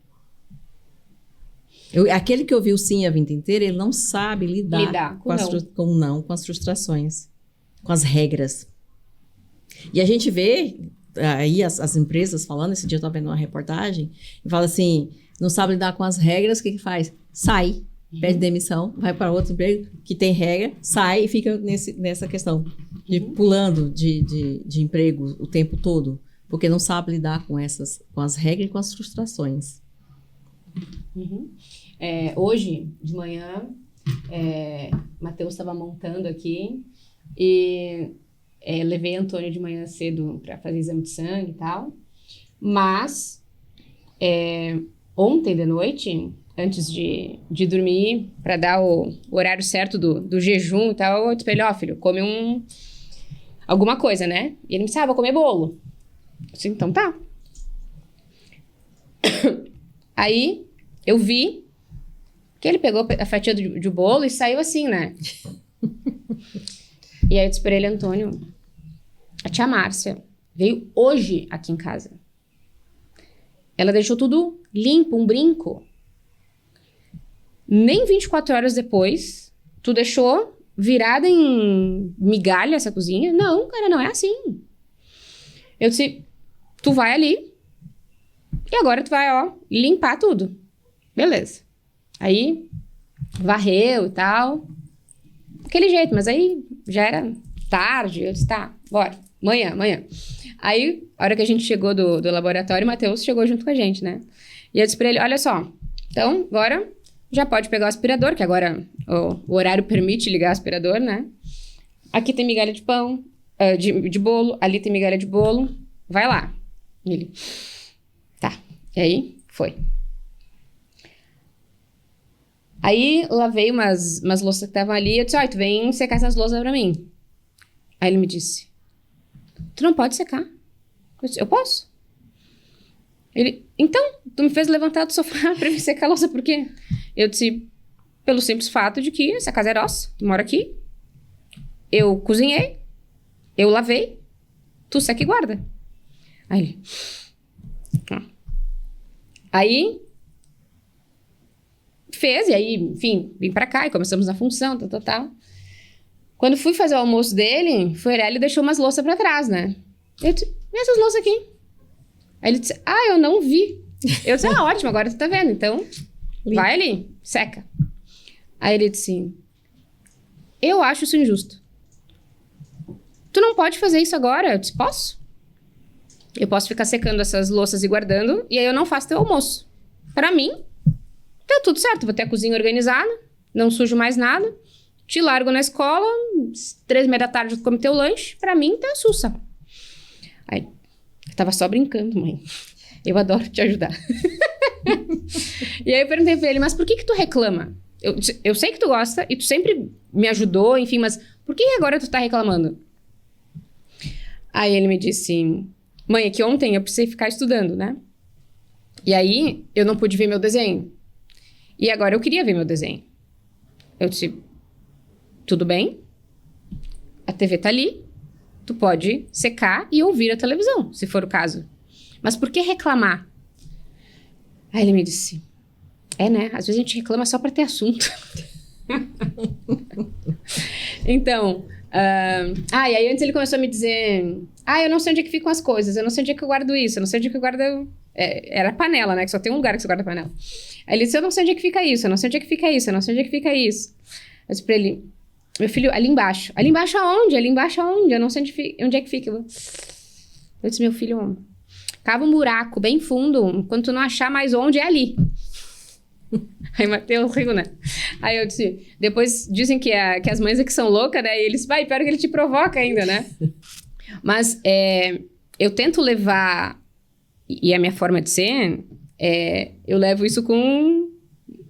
Aquele que ouviu sim a vida inteira, ele não sabe lidar com as frustrações, com as regras. E a gente vê aí as empresas falando, esse dia eu estava vendo uma reportagem, e fala assim, não sabe lidar com as regras, o que faz? Sai, pede demissão, vai para outro emprego que tem regra, sai e fica nessa questão de pulando de emprego o tempo todo, porque não sabe lidar com as regras e com as frustrações. Hoje, de manhã, Matheus estava montando aqui e levei Antônio de manhã cedo para fazer exame de sangue e tal, mas ontem de noite, antes de dormir, para dar o horário certo do jejum e tal, eu disse pra ele, ó, filho, come alguma coisa, né? E ele me disse, vou comer bolo. Eu disse, então tá. Aí, eu vi que ele pegou a fatia de bolo e saiu assim, né? E aí eu disse pra ele, Antônio, a tia Márcia veio hoje aqui em casa. Ela deixou tudo limpo, um brinco. Nem 24 horas depois, tu deixou virada em migalha essa cozinha? Não, cara, não é assim. Eu disse, tu vai ali e agora tu vai, limpar tudo. Beleza. Aí, varreu e tal. Daquele jeito, mas aí já era tarde. Eu disse, tá, bora. Amanhã. Aí, a hora que a gente chegou do laboratório, o Matheus chegou junto com a gente, né? E eu disse pra ele, olha só, então, agora já pode pegar o aspirador, que agora o horário permite ligar o aspirador, né? Aqui tem migalha de pão, de bolo, ali tem migalha de bolo, vai lá. Ele, tá. E aí, foi. Aí, lavei umas louças que estavam ali, eu disse, tu vem secar essas louças pra mim. Aí ele me disse, tu não pode secar. Eu disse, eu posso. Ele, então, tu me fez levantar do sofá pra me secar a louça, por quê? Eu disse, pelo simples fato de que essa casa é nossa, tu mora aqui, eu cozinhei, eu lavei, tu seca e guarda. Aí ele, Aí, fez, e aí, enfim, vim pra cá e começamos na função, tal. Quando fui fazer o almoço dele, foi olhar, ele deixou umas louças pra trás, né? Eu disse, e essas louças aqui? Aí ele disse, eu não vi. Eu disse, ótimo, agora tu tá vendo, então vai ali, seca. Aí ele disse, eu acho isso injusto. Tu não pode fazer isso agora? Eu disse, posso? Eu posso ficar secando essas louças e guardando, e aí eu não faço teu almoço. Pra mim, tá tudo certo, vou ter a cozinha organizada, não sujo mais nada, te largo na escola, 3h30 da tarde tu come teu lanche, pra mim tá sussa. Aí, eu tava só brincando, mãe. Eu adoro te ajudar. E aí eu perguntei pra ele, mas por que tu reclama? Eu sei que tu gosta e tu sempre me ajudou, enfim, mas por que agora tu tá reclamando? Aí ele me disse, mãe, é que ontem eu precisei ficar estudando, né? E aí eu não pude ver meu desenho. E agora eu queria ver meu desenho. Eu disse, tudo bem, a TV tá ali, tu pode secar e ouvir a televisão, se for o caso. Mas por que reclamar? Aí ele me disse, né? Às vezes a gente reclama só pra ter assunto. Então, e aí antes ele começou a me dizer, eu não sei onde é que ficam as coisas, eu não sei onde é que eu guardo isso, eu não sei onde é que eu guardo... era panela, né? Que só tem um lugar que você guarda panela. Aí ele disse, eu não sei onde é que fica isso, eu não sei onde é que fica isso, eu não sei onde é que fica isso. Eu disse pra ele, meu filho, ali embaixo. Ali embaixo aonde? Ali embaixo aonde? Eu não sei onde é que fica. Eu disse, meu filho, cava um buraco bem fundo, quando tu não achar mais onde, é ali. Aí, Matheus riu, né? Aí eu disse... Depois dizem que as mães é que são loucas, né? E eles... Vai, pior que ele te provoca ainda, né? Mas eu tento levar... E a minha forma de ser... eu levo isso com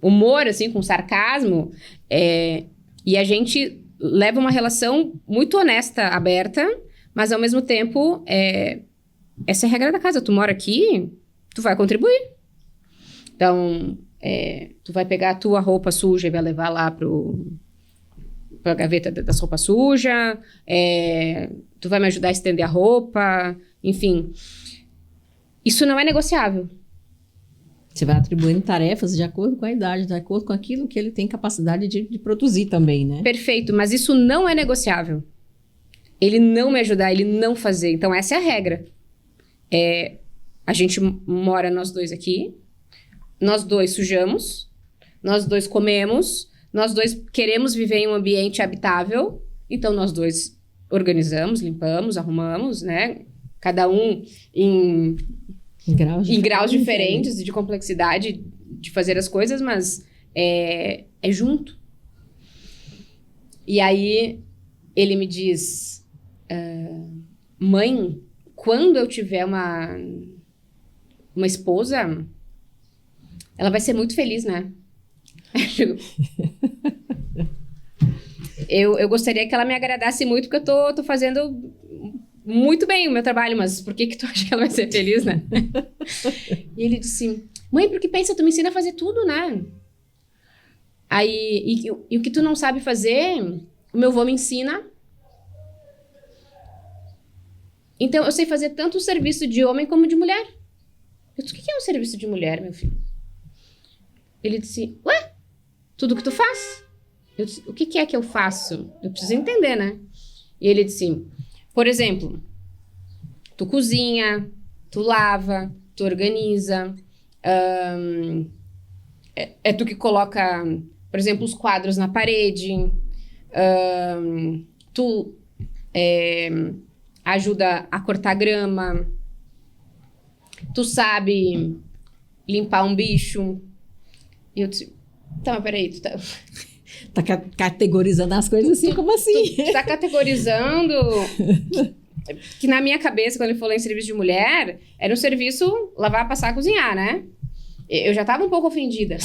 humor, assim, com sarcasmo. E a gente leva uma relação muito honesta, aberta. Mas, ao mesmo tempo... essa é a regra da casa. Tu mora aqui, tu vai contribuir. Então... tu vai pegar a tua roupa suja e vai levar lá pra gaveta das roupas sujas. Tu vai me ajudar a estender a roupa. Enfim. Isso não é negociável. Você vai atribuindo tarefas de acordo com a idade, de acordo com aquilo que ele tem capacidade de produzir também, né? Perfeito, mas isso não é negociável. Ele não me ajudar, ele não fazer. Então, essa é a regra. A gente mora nós dois aqui. Nós dois sujamos, nós dois comemos, nós dois queremos viver em um ambiente habitável, então nós dois organizamos, limpamos, arrumamos, né? Cada um em graus diferentes de complexidade de fazer as coisas, mas é junto. E aí ele me diz, mãe, quando eu tiver uma esposa... Ela vai ser muito feliz, né? Eu gostaria que ela me agradasse muito, porque eu tô fazendo muito bem o meu trabalho, mas por que tu acha que ela vai ser feliz, né? E ele disse, mãe, porque pensa, tu me ensina a fazer tudo, né? Aí, e o que tu não sabe fazer, o meu avô me ensina. Então, eu sei fazer tanto o serviço de homem como de mulher. Eu disse, o que é um serviço de mulher, meu filho? Ele disse, ué, tudo que tu faz? Eu disse, o que é que eu faço? Eu preciso entender, né? E ele disse, por exemplo, tu cozinha, tu lava, tu organiza, é tu que coloca, por exemplo, os quadros na parede, tu ajuda a cortar grama, tu sabe limpar um bicho. E eu disse, tá, mas peraí, tu tá... Tá categorizando as coisas assim, como assim? Tu tá categorizando que na minha cabeça, quando ele falou em serviço de mulher, era um serviço lavar, passar, cozinhar, né? Eu já tava um pouco ofendida.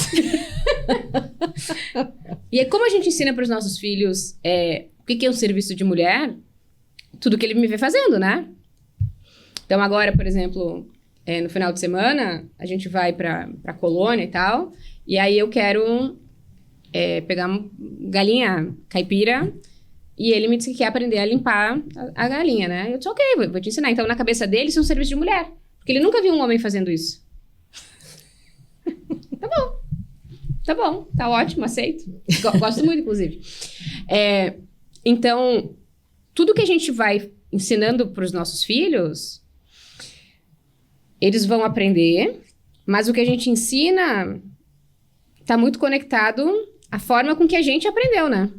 E é como a gente ensina para os nossos filhos o que é um serviço de mulher, tudo que ele me vê fazendo, né? Então agora, por exemplo, no final de semana, a gente vai pra colônia e tal... E aí eu quero pegar uma galinha caipira e ele me disse que quer aprender a limpar a galinha, né? Eu disse, ok, vou te ensinar. Então, na cabeça dele, isso é um serviço de mulher. Porque ele nunca viu um homem fazendo isso. Tá bom, tá ótimo, aceito. Gosto muito, inclusive. Então, tudo que a gente vai ensinando para os nossos filhos, eles vão aprender, mas o que a gente ensina... Tá muito conectado à forma com que a gente aprendeu, né?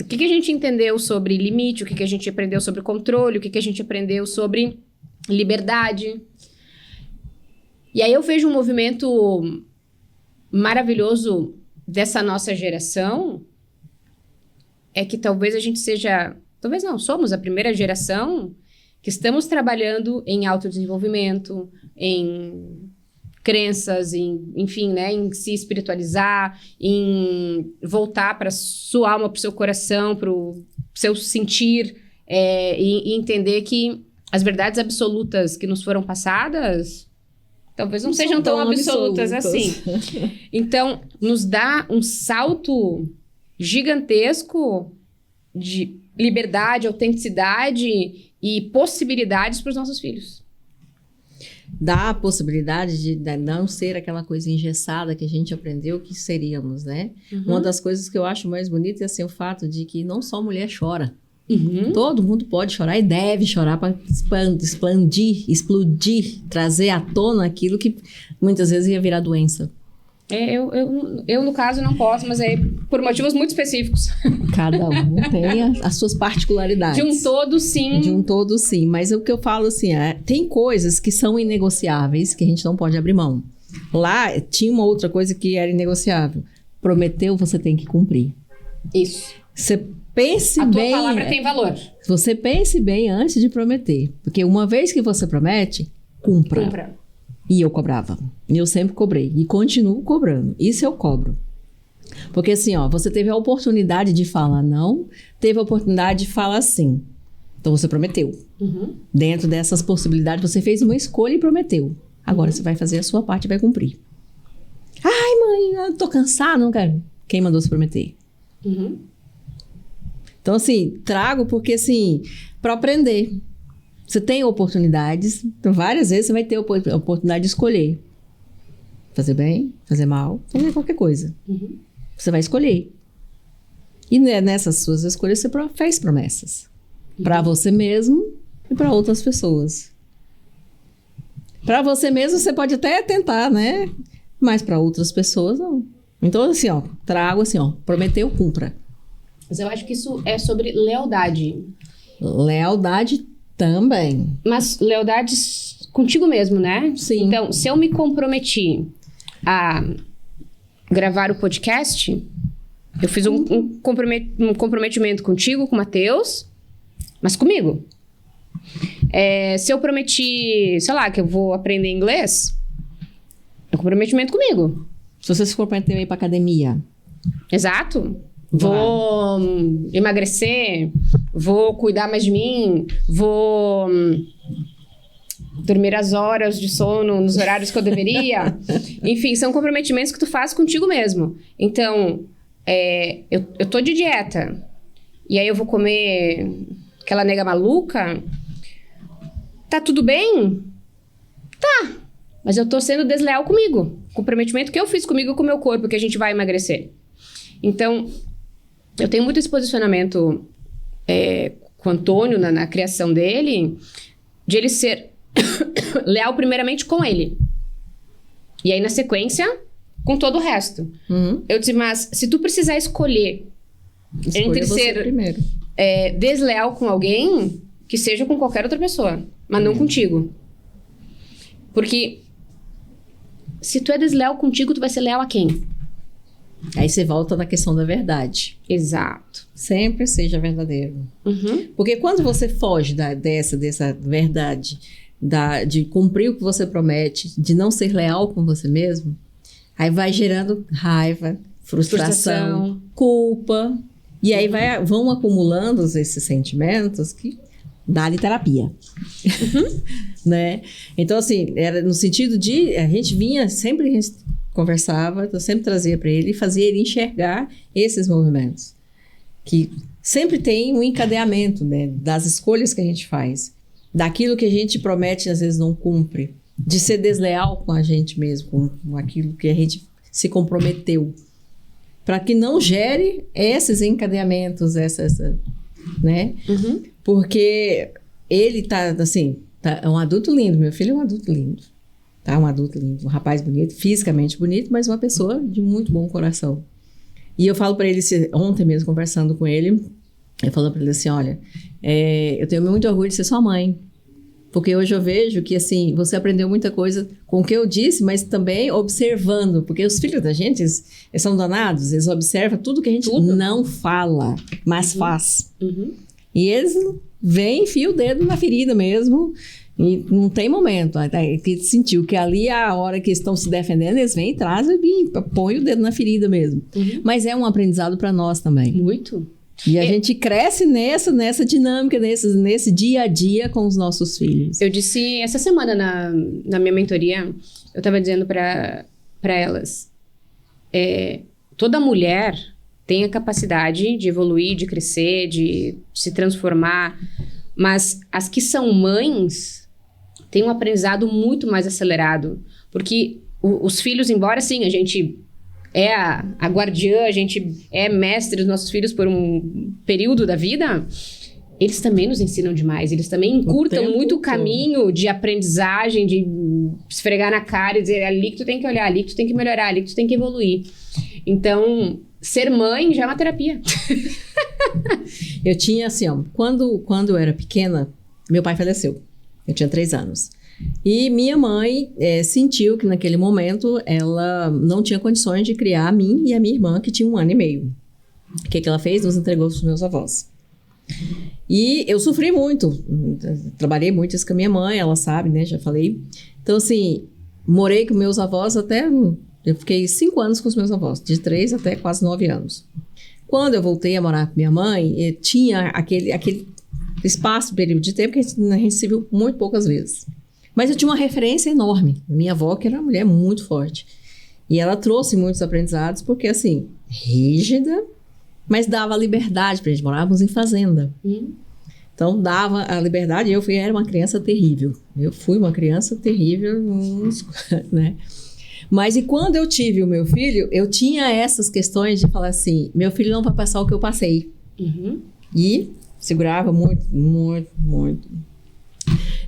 O que a gente entendeu sobre limite, o que a gente aprendeu sobre controle, o que a gente aprendeu sobre liberdade. E aí eu vejo um movimento maravilhoso dessa nossa geração, que talvez a gente seja... Talvez não, somos a primeira geração que estamos trabalhando em autodesenvolvimento, em... crenças, enfim, né, em se espiritualizar, em voltar para sua alma, para o seu coração, para o seu sentir, e entender que as verdades absolutas que nos foram passadas talvez não sejam tão absolutas assim. Então, nos dá um salto gigantesco de liberdade, autenticidade e possibilidades para os nossos filhos. Dá a possibilidade de não ser aquela coisa engessada que a gente aprendeu que seríamos, né? Uhum. Uma das coisas que eu acho mais bonita é assim, o fato de que não só mulher chora. Uhum. Todo mundo pode chorar e deve chorar para explodir, trazer à tona aquilo que muitas vezes ia virar doença. Eu, no caso, não posso, mas é por motivos muito específicos. Cada um tem as suas particularidades. De um todo, sim. De um todo, sim. Mas o que eu falo, assim, tem coisas que são inegociáveis, que a gente não pode abrir mão. Lá tinha uma outra coisa que era inegociável. Prometeu, você tem que cumprir. Isso. Você pense A tua bem. palavra tem valor. Você pense bem antes de prometer. Porque uma vez que você promete, cumpra. Cumpra. E eu cobrava. E eu sempre cobrei. E continuo cobrando. Isso eu cobro. Porque assim, ó, você teve a oportunidade de falar não, teve a oportunidade de falar sim. Então você prometeu. Dentro dessas possibilidades, você fez uma escolha e prometeu. Agora você vai fazer a sua parte e vai cumprir. Ai, mãe, eu tô cansado, não quero. Quem mandou você prometer? Então, assim, trago porque, assim, para aprender. Você tem oportunidades, então várias vezes você vai ter a oportunidade de escolher. Fazer bem, fazer mal, fazer qualquer coisa. Você vai escolher. E nessas suas escolhas você faz promessas. Para você mesmo e para outras pessoas. Para você mesmo você pode até tentar, né? Mas para outras pessoas não. Então, assim, ó, trago assim, ó, prometeu, cumpra. Mas eu acho que isso é sobre lealdade. Lealdade também. Mas lealdade contigo mesmo, né? Sim. Então, se eu me comprometi a gravar o podcast, eu fiz um comprometimento contigo, com o Matheus, mas comigo. Se eu prometi, sei lá, que eu vou aprender inglês, é um comprometimento comigo. Se você se comprometer a ir pra academia. Exato. Vou emagrecer, vou cuidar mais de mim, vou dormir as horas de sono nos horários que eu deveria. Enfim, são comprometimentos que tu faz contigo mesmo. Então, eu tô de dieta, e aí eu vou comer aquela nega maluca. Tá tudo bem? Tá. Mas eu tô sendo desleal comigo. Comprometimento que eu fiz comigo com o meu corpo, que a gente vai emagrecer. Então, eu tenho muito esse posicionamento com o Antônio na criação dele, de ele ser leal primeiramente com ele. E aí, na sequência, com todo o resto. Eu disse, mas se tu precisar escolher entre ser desleal com alguém, que seja com qualquer outra pessoa, mas não contigo. Porque se tu é desleal contigo, tu vai ser leal a quem? Aí você volta na questão da verdade. Exato. Sempre seja verdadeiro. Porque quando você foge dessa verdade, de cumprir o que você promete, de não ser leal com você mesmo, aí vai gerando raiva, frustração, culpa. E aí vão acumulando esses sentimentos que dá-lhe terapia. Né? Então, assim, era no sentido de... A gente conversava, eu sempre trazia para ele e fazia ele enxergar esses movimentos. Que sempre tem um encadeamento, né, das escolhas que a gente faz, daquilo que a gente promete e às vezes não cumpre, de ser desleal com a gente mesmo, com aquilo que a gente se comprometeu, para que não gere esses encadeamentos, né? Porque ele é um adulto lindo, meu filho é um adulto lindo. Tá? Um adulto lindo, um rapaz bonito, fisicamente bonito, mas uma pessoa de muito bom coração. E eu falo para ele, ontem mesmo, conversando com ele, eu falo para ele assim, olha, eu tenho muito orgulho de ser sua mãe, porque hoje eu vejo que, assim, você aprendeu muita coisa com o que eu disse, mas também observando, porque os filhos da gente, eles são danados, eles observam tudo que a gente não fala, mas faz. E eles vêm, enfiam o dedo na ferida mesmo. E não tem momento, que sentiu que ali a hora que estão se defendendo, eles vêm e trazem e põem o dedo na ferida mesmo. Mas é um aprendizado para nós também. Muito. E a gente cresce nessa dinâmica, nesse dia a dia com os nossos filhos. Eu disse essa semana na minha mentoria, eu estava dizendo para elas, toda mulher tem a capacidade de evoluir, de crescer, de se transformar, mas as que são mães têm um aprendizado muito mais acelerado, porque os filhos, embora sim, a gente é a guardiã, a gente é mestre dos nossos filhos por um período da vida, eles também nos ensinam demais, eles também encurtam muito o caminho de aprendizagem, de esfregar na cara e dizer, é ali que tu tem que olhar, ali que tu tem que melhorar, ali que tu tem que evoluir. Então, ser mãe já é uma terapia. Eu tinha assim, ó, quando eu era pequena, meu pai faleceu. Eu tinha 3 anos. E minha mãe sentiu que naquele momento ela não tinha condições de criar a mim e a minha irmã, que tinha 1 ano e meio. O que ela fez? Nos entregou para os meus avós. E eu sofri muito, trabalhei muito isso com a minha mãe, ela sabe, né? Já falei. Então, assim, morei com meus avós até... Eu fiquei 5 anos com os meus avós, de 3 até quase 9 anos. Quando eu voltei a morar com minha mãe, tinha aquele espaço, período de tempo que a gente se viu muito poucas vezes. Mas eu tinha uma referência enorme. Minha avó, que era uma mulher muito forte. E ela trouxe muitos aprendizados, porque, assim, rígida, mas dava liberdade pra gente. Morávamos em fazenda. Então, dava a liberdade. E era uma criança terrível. Eu fui uma criança terrível, né? Mas e quando eu tive o meu filho, eu tinha essas questões de falar assim, meu filho não vai passar o que eu passei. E segurava muito, muito, muito.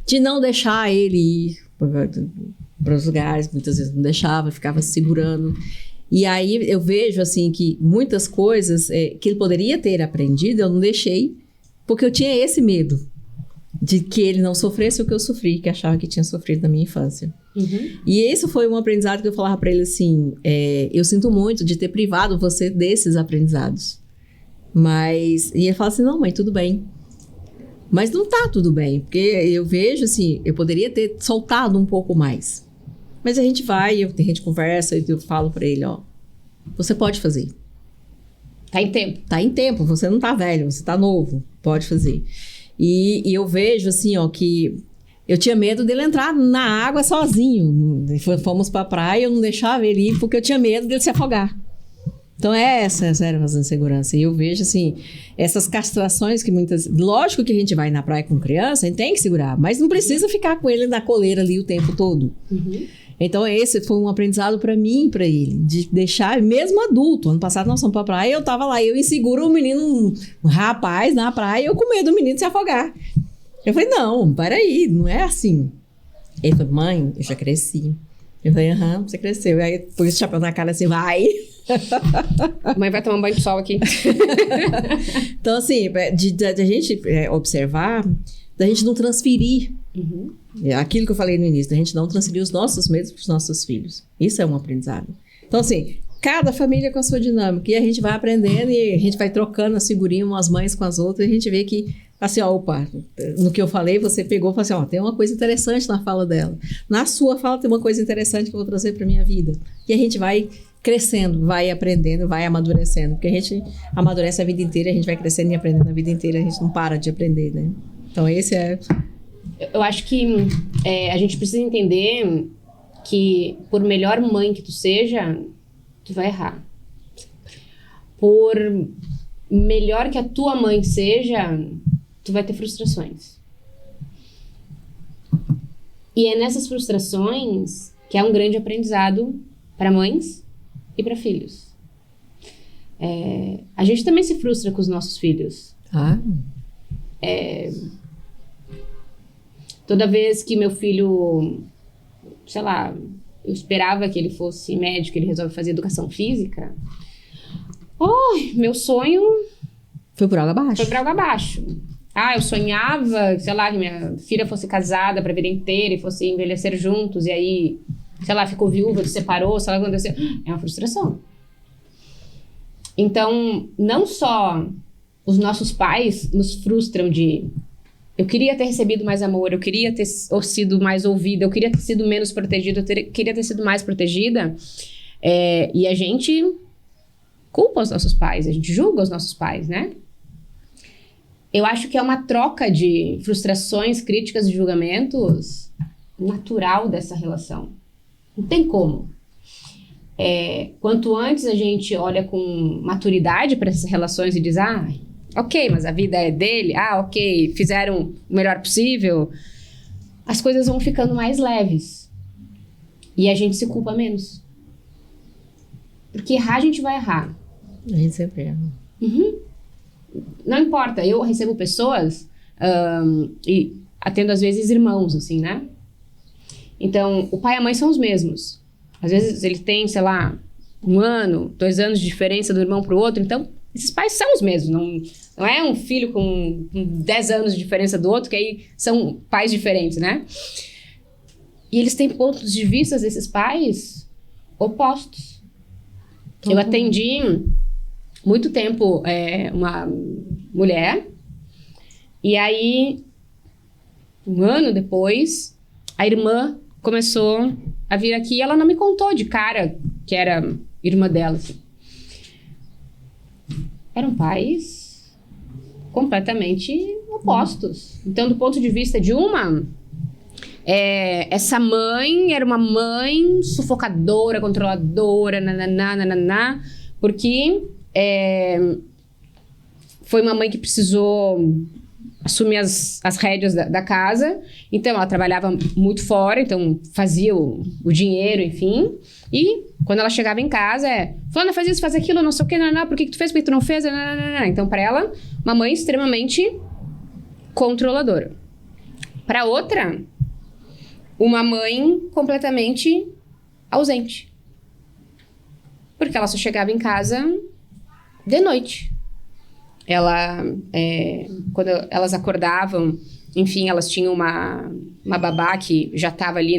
De não deixar ele ir para os lugares, muitas vezes não deixava, ficava segurando. E aí eu vejo assim que muitas coisas que ele poderia ter aprendido, eu não deixei, porque eu tinha esse medo de que ele não sofresse o que eu sofri, que achava que tinha sofrido na minha infância. E esse foi um aprendizado que eu falava para ele assim, eu sinto muito de ter privado você desses aprendizados. E ele fala assim, não, mãe, tudo bem. Mas não tá tudo bem, porque eu vejo assim, eu poderia ter soltado um pouco mais. Mas a gente a gente conversa, eu falo pra ele, ó, você pode fazer. Tá em tempo. Tá em tempo, você não tá velho, você tá novo, pode fazer. E eu vejo assim, ó, que eu tinha medo dele entrar na água sozinho. Fomos pra praia, eu não deixava ele ir, porque eu tinha medo dele se afogar. Então, essa era a insegurança. E eu vejo, assim, essas castrações que muitas... Lógico que a gente vai na praia com criança, a gente tem que segurar, mas não precisa ficar com ele na coleira ali o tempo todo. Então, esse foi um aprendizado para mim e para ele, de deixar, mesmo adulto. Ano passado nós fomos pra praia, eu tava lá, eu inseguro o menino, um rapaz na praia, eu com medo do menino se afogar. Eu falei, não, peraí, não é assim. Ele falou, mãe, eu já cresci. Eu falei, aham, você cresceu. E aí, pôs o chapéu na cara assim, vai... Mãe vai tomar um banho de sol aqui. Então, assim, de a gente observar, da gente não transferir aquilo que eu falei no início, da gente não transferir os nossos medos para os nossos filhos. Isso é um aprendizado. Então, assim, cada família com a sua dinâmica. E a gente vai aprendendo e a gente vai trocando as figurinhas umas mães com as outras. E a gente vê que, assim, ó, opa, no que eu falei, você pegou e falou assim, ó, tem uma coisa interessante na fala dela. Na sua fala tem uma coisa interessante que eu vou trazer para minha vida. E a gente vai crescendo, vai aprendendo, vai amadurecendo. Porque a gente amadurece a vida inteira, a gente vai crescendo e aprendendo a vida inteira, a gente não para de aprender, né? Então, esse é... Eu acho que a gente precisa entender que por melhor mãe que tu seja, tu vai errar. Por melhor que a tua mãe seja, tu vai ter frustrações. E é nessas frustrações que há um grande aprendizado para mães e para filhos. A gente também se frustra com os nossos filhos. Toda vez que meu filho, sei lá, eu esperava que ele fosse médico, ele resolve fazer educação física, meu sonho foi por água abaixo. Foi por água abaixo. Eu sonhava, sei lá, que minha filha fosse casada pra vida inteira e fosse envelhecer juntos, e aí, sei lá, ficou viúva, se separou, sei lá o que aconteceu. É uma frustração. Então, não só os nossos pais nos frustram de... Eu queria ter recebido mais amor, eu queria ter sido mais ouvida, eu queria ter sido menos protegida, queria ter sido mais protegida. E a gente culpa os nossos pais, a gente julga os nossos pais, né? Eu acho que é uma troca de frustrações, críticas e julgamentos natural dessa relação. Não tem como. Quanto antes a gente olha com maturidade para essas relações e diz, ok, mas a vida é dele, ok, fizeram o melhor possível, as coisas vão ficando mais leves. E a gente se culpa menos. Porque errar, a gente vai errar. A gente sempre erra. Não importa, eu recebo pessoas e atendo às vezes irmãos, assim, né? Então, o pai e a mãe são os mesmos. Às vezes ele tem, sei lá, 1 ano, 2 anos de diferença do irmão pro outro, então esses pais são os mesmos, não é um filho com 10 anos de diferença do outro, que aí são pais diferentes, né? E eles têm pontos de vista desses pais opostos. Eu atendi muito tempo uma mulher, e aí, um ano depois, a irmã começou a vir aqui e ela não me contou de cara que era irmã dela. Assim. Eram pais completamente opostos. Então, do ponto de vista de uma... essa mãe era uma mãe sufocadora, controladora, nananá, porque foi uma mãe que precisou assumir as rédeas da casa. Então, ela trabalhava muito fora, então fazia o dinheiro, enfim. E quando ela chegava em casa, fulana, faz isso, faz aquilo, não sei o que, por que tu fez, por que tu não fez, Então, para ela, uma mãe extremamente controladora. Para outra... uma mãe completamente ausente. Porque ela só chegava em casa de noite. Quando elas acordavam, enfim, elas tinham uma babá que já estava ali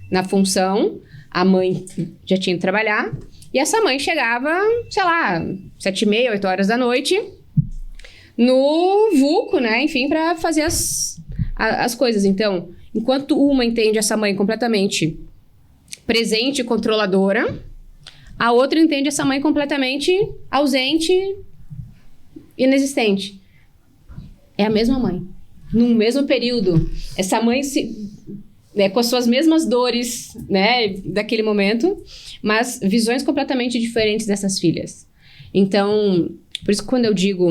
na função. A mãe já tinha que trabalhar. E essa mãe chegava, sei lá, 7h30, 8 horas da noite, no vulco, né? Enfim, para fazer as coisas. Então... enquanto uma entende essa mãe completamente presente e controladora, a outra entende essa mãe completamente ausente e inexistente. É a mesma mãe. No mesmo período. Essa mãe com as suas mesmas dores, né, daquele momento, mas visões completamente diferentes dessas filhas. Então, por isso que quando eu digo...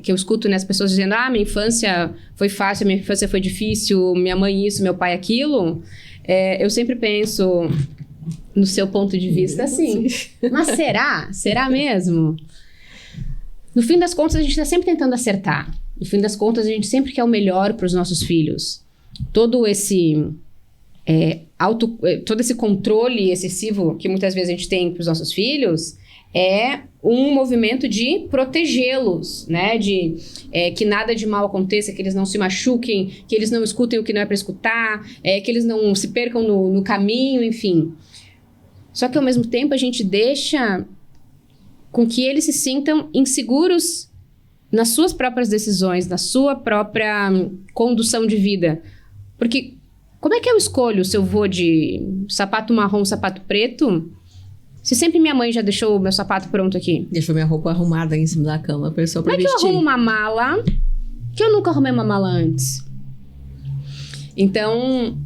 que eu escuto, né, as pessoas dizendo, minha infância foi fácil, minha infância foi difícil, minha mãe isso, meu pai aquilo, eu sempre penso no seu ponto de vista assim, mas será? Será mesmo? No fim das contas, a gente está sempre tentando acertar. No fim das contas, a gente sempre quer o melhor para os nossos filhos. Todo esse controle excessivo que muitas vezes a gente tem para os nossos filhos é um movimento de protegê-los, né? De que nada de mal aconteça, que eles não se machuquem, que eles não escutem o que não é para escutar, que eles não se percam no caminho, enfim. Só que, ao mesmo tempo, a gente deixa com que eles se sintam inseguros nas suas próprias decisões, na sua própria condução de vida. Porque como é que eu escolho se eu vou de sapato marrom, sapato preto... se sempre minha mãe já deixou o meu sapato pronto aqui? Deixou minha roupa arrumada aí em cima da cama pra vestir. Como é que eu arrumo uma mala que eu nunca arrumei uma mala antes? Então,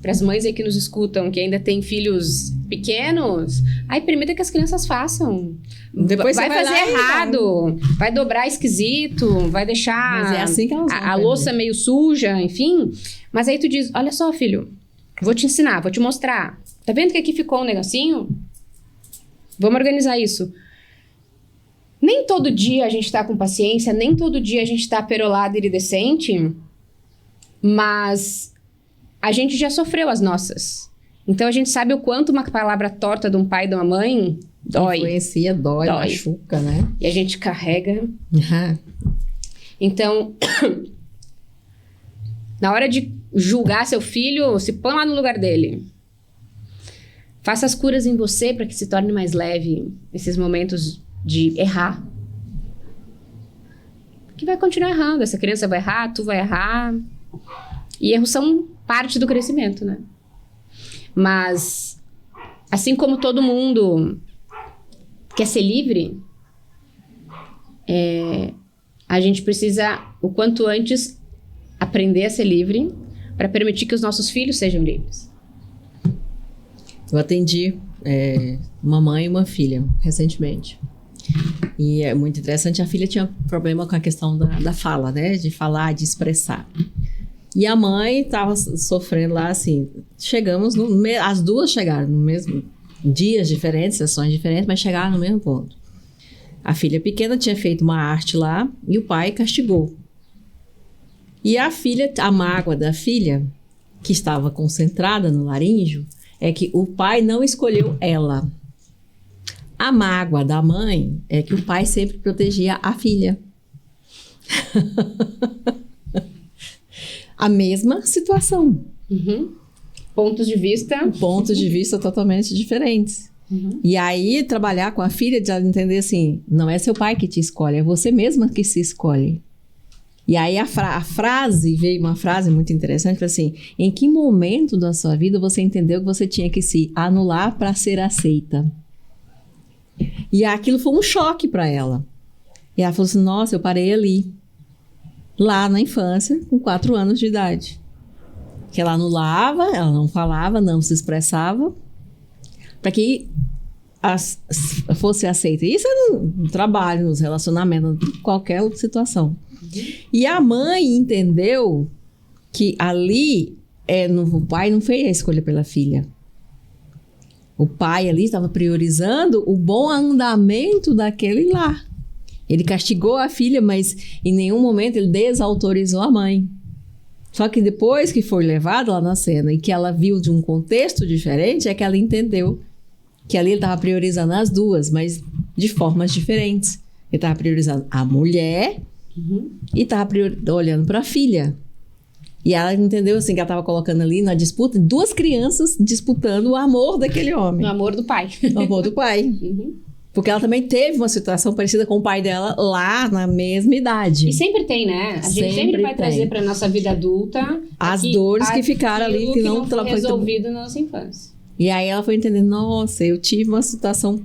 para as mães aí que nos escutam, que ainda têm filhos pequenos, permita que as crianças façam. Depois vai fazer errado, vai dobrar esquisito, vai deixar mas é assim que elas a louça meio suja, enfim. Mas aí tu diz, olha só, filho, vou te ensinar, vou te mostrar. Tá vendo que aqui ficou um negocinho? Vamos organizar isso. Nem todo dia a gente tá com paciência, nem todo dia a gente tá perolado e iridescente, mas a gente já sofreu as nossas. Então a gente sabe o quanto uma palavra torta de um pai e de uma mãe dói. Influencia, dói, machuca, né? E a gente carrega. Uhum. Então, na hora de julgar seu filho, se põe lá no lugar dele. Faça as curas em você para que se torne mais leve nesses momentos de errar. Que vai continuar errando. Essa criança vai errar, tu vai errar. E erros são parte do crescimento, né? Mas, assim como todo mundo quer ser livre, a gente precisa, o quanto antes, aprender a ser livre para permitir que os nossos filhos sejam livres. Eu atendi uma mãe e uma filha recentemente. E é muito interessante. A filha tinha problema com a questão da fala, né? De falar, de expressar. E a mãe estava sofrendo lá, assim... Chegamos... as duas chegaram no mesmo... dias diferentes, sessões diferentes, mas chegaram no mesmo ponto. A filha pequena tinha feito uma arte lá e o pai castigou. E a mágoa da filha, que estava concentrada no laríngeo, é que o pai não escolheu ela. A mágoa da mãe é que o pai sempre protegia a filha. A mesma situação. Pontos de vista. Pontos de vista totalmente diferentes. E aí, trabalhar com a filha, de ela entender assim, não é seu pai que te escolhe, é você mesma que se escolhe. E aí, a frase, veio uma frase muito interessante, assim, em que momento da sua vida você entendeu que você tinha que se anular para ser aceita? E aquilo foi um choque para ela. E ela falou assim, nossa, eu parei ali, lá na infância, com 4 anos de idade. Que ela anulava, ela não falava, não se expressava, para que fosse aceita. Isso é no trabalho, nos relacionamentos, em qualquer situação. E a mãe entendeu que ali, o pai não fez a escolha pela filha. O pai ali estava priorizando o bom andamento daquele lar. Ele castigou a filha, mas em nenhum momento ele desautorizou a mãe. Só que depois que foi levado lá na cena e que ela viu de um contexto diferente, é que ela entendeu que ali ele estava priorizando as duas, mas de formas diferentes. Ele estava priorizando a mulher e estava olhando para a filha. E ela entendeu assim que ela estava colocando ali na disputa 2 crianças disputando o amor daquele homem. O amor do pai. O amor do pai. Porque ela também teve uma situação parecida com o pai dela lá na mesma idade. E sempre tem, né? A gente sempre vai trazer para nossa vida adulta as dores que ficaram ali, que não foi resolvido na nossa infância. E aí ela foi entendendo, nossa, eu tive uma situação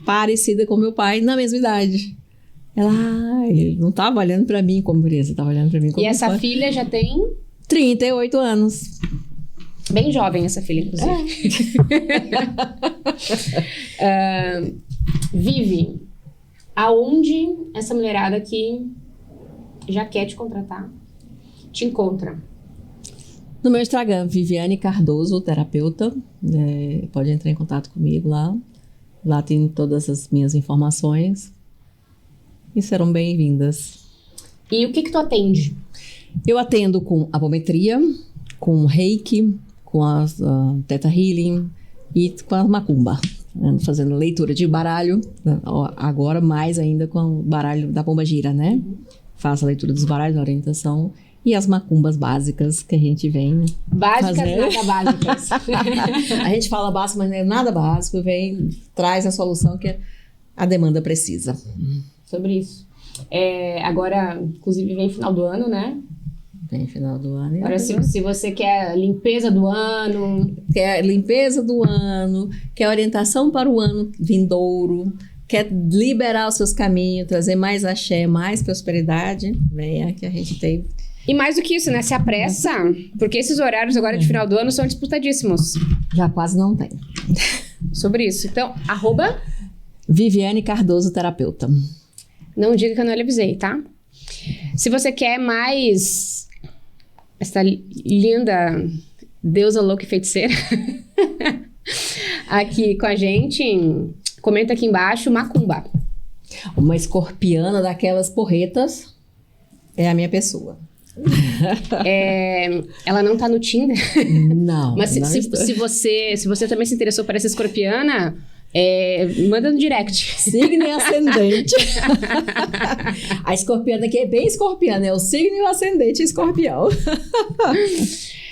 parecida com meu pai na mesma idade. Ela, ele não estava olhando para mim como criança, estava olhando para mim como E essa filha já tem 38 anos. Bem jovem essa filha, inclusive. Vivi, aonde essa mulherada que já quer te contratar te encontra? No meu Instagram, Viviane Cardoso, terapeuta. Pode entrar em contato comigo lá. Lá tem todas as minhas informações. E serão bem-vindas. E o que tu atende? Eu atendo com apometria, com reiki, com a Theta Healing e com a macumba. Fazendo leitura de baralho, agora mais ainda com o baralho da pombagira, né? Faço a leitura dos baralhos, a orientação e as macumbas básicas que a gente vem fazer. Nada básicas. A gente fala básico, mas não é nada básico, traz a solução que a demanda precisa. Sobre isso. Agora, inclusive, vem final do ano, né? Vem final do ano. Agora, se você quer limpeza do ano... Quer limpeza do ano, quer orientação para o ano vindouro, quer liberar os seus caminhos, trazer mais axé, mais prosperidade, venha que a gente tem. E mais do que isso, né? Se apressa, porque esses horários agora de final do ano são disputadíssimos. Já quase não tem. Sobre isso. Então, Viviane Cardoso, terapeuta. Não diga que eu não lhe avisei, tá? Se você quer mais essa linda deusa louca e feiticeira aqui com a gente, comenta aqui embaixo, macumba. Uma escorpiana daquelas porretas é a minha pessoa. Ela não tá no Tinder? Não. Mas se você também se interessou por essa escorpiana... manda no direct. Signo e ascendente. A escorpiana aqui é bem escorpiana, é o signo e o ascendente escorpião.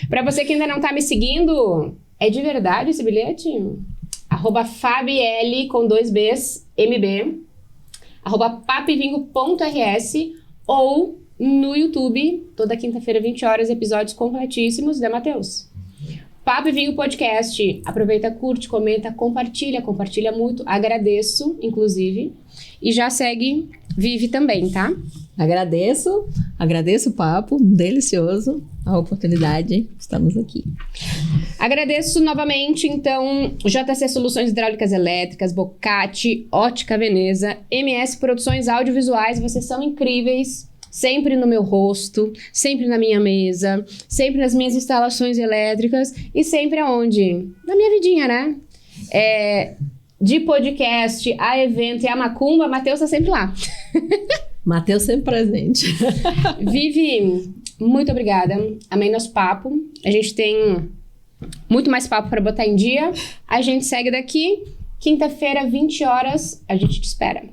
Pra você que ainda não tá me seguindo, é de verdade esse bilhete? @fabiel com 2 Bs, MB, @papivinho.rs ou no YouTube, toda quinta-feira, 20 horas, episódios completíssimos, né, Matheus? Papo e Vinho Podcast. Aproveita, curte, comenta, compartilha muito. Agradeço, inclusive. E já segue Vive também, tá? Agradeço o papo, delicioso, a oportunidade. Estamos aqui. Agradeço novamente, então, JC Soluções Hidráulicas Elétricas, Bocati, Ótica Veneza, MS Produções Audiovisuais. Vocês são incríveis. Sempre no meu rosto, sempre na minha mesa, sempre nas minhas instalações elétricas e sempre aonde? Na minha vidinha, né? De podcast a evento e a macumba, Matheus tá sempre lá. Matheus sempre presente. Vivi, muito obrigada. Amei nosso papo. A gente tem muito mais papo para botar em dia. A gente segue daqui. Quinta-feira, 20 horas. A gente te espera.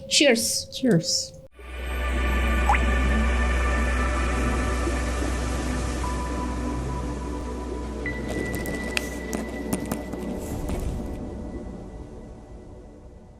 Cheers. Cheers.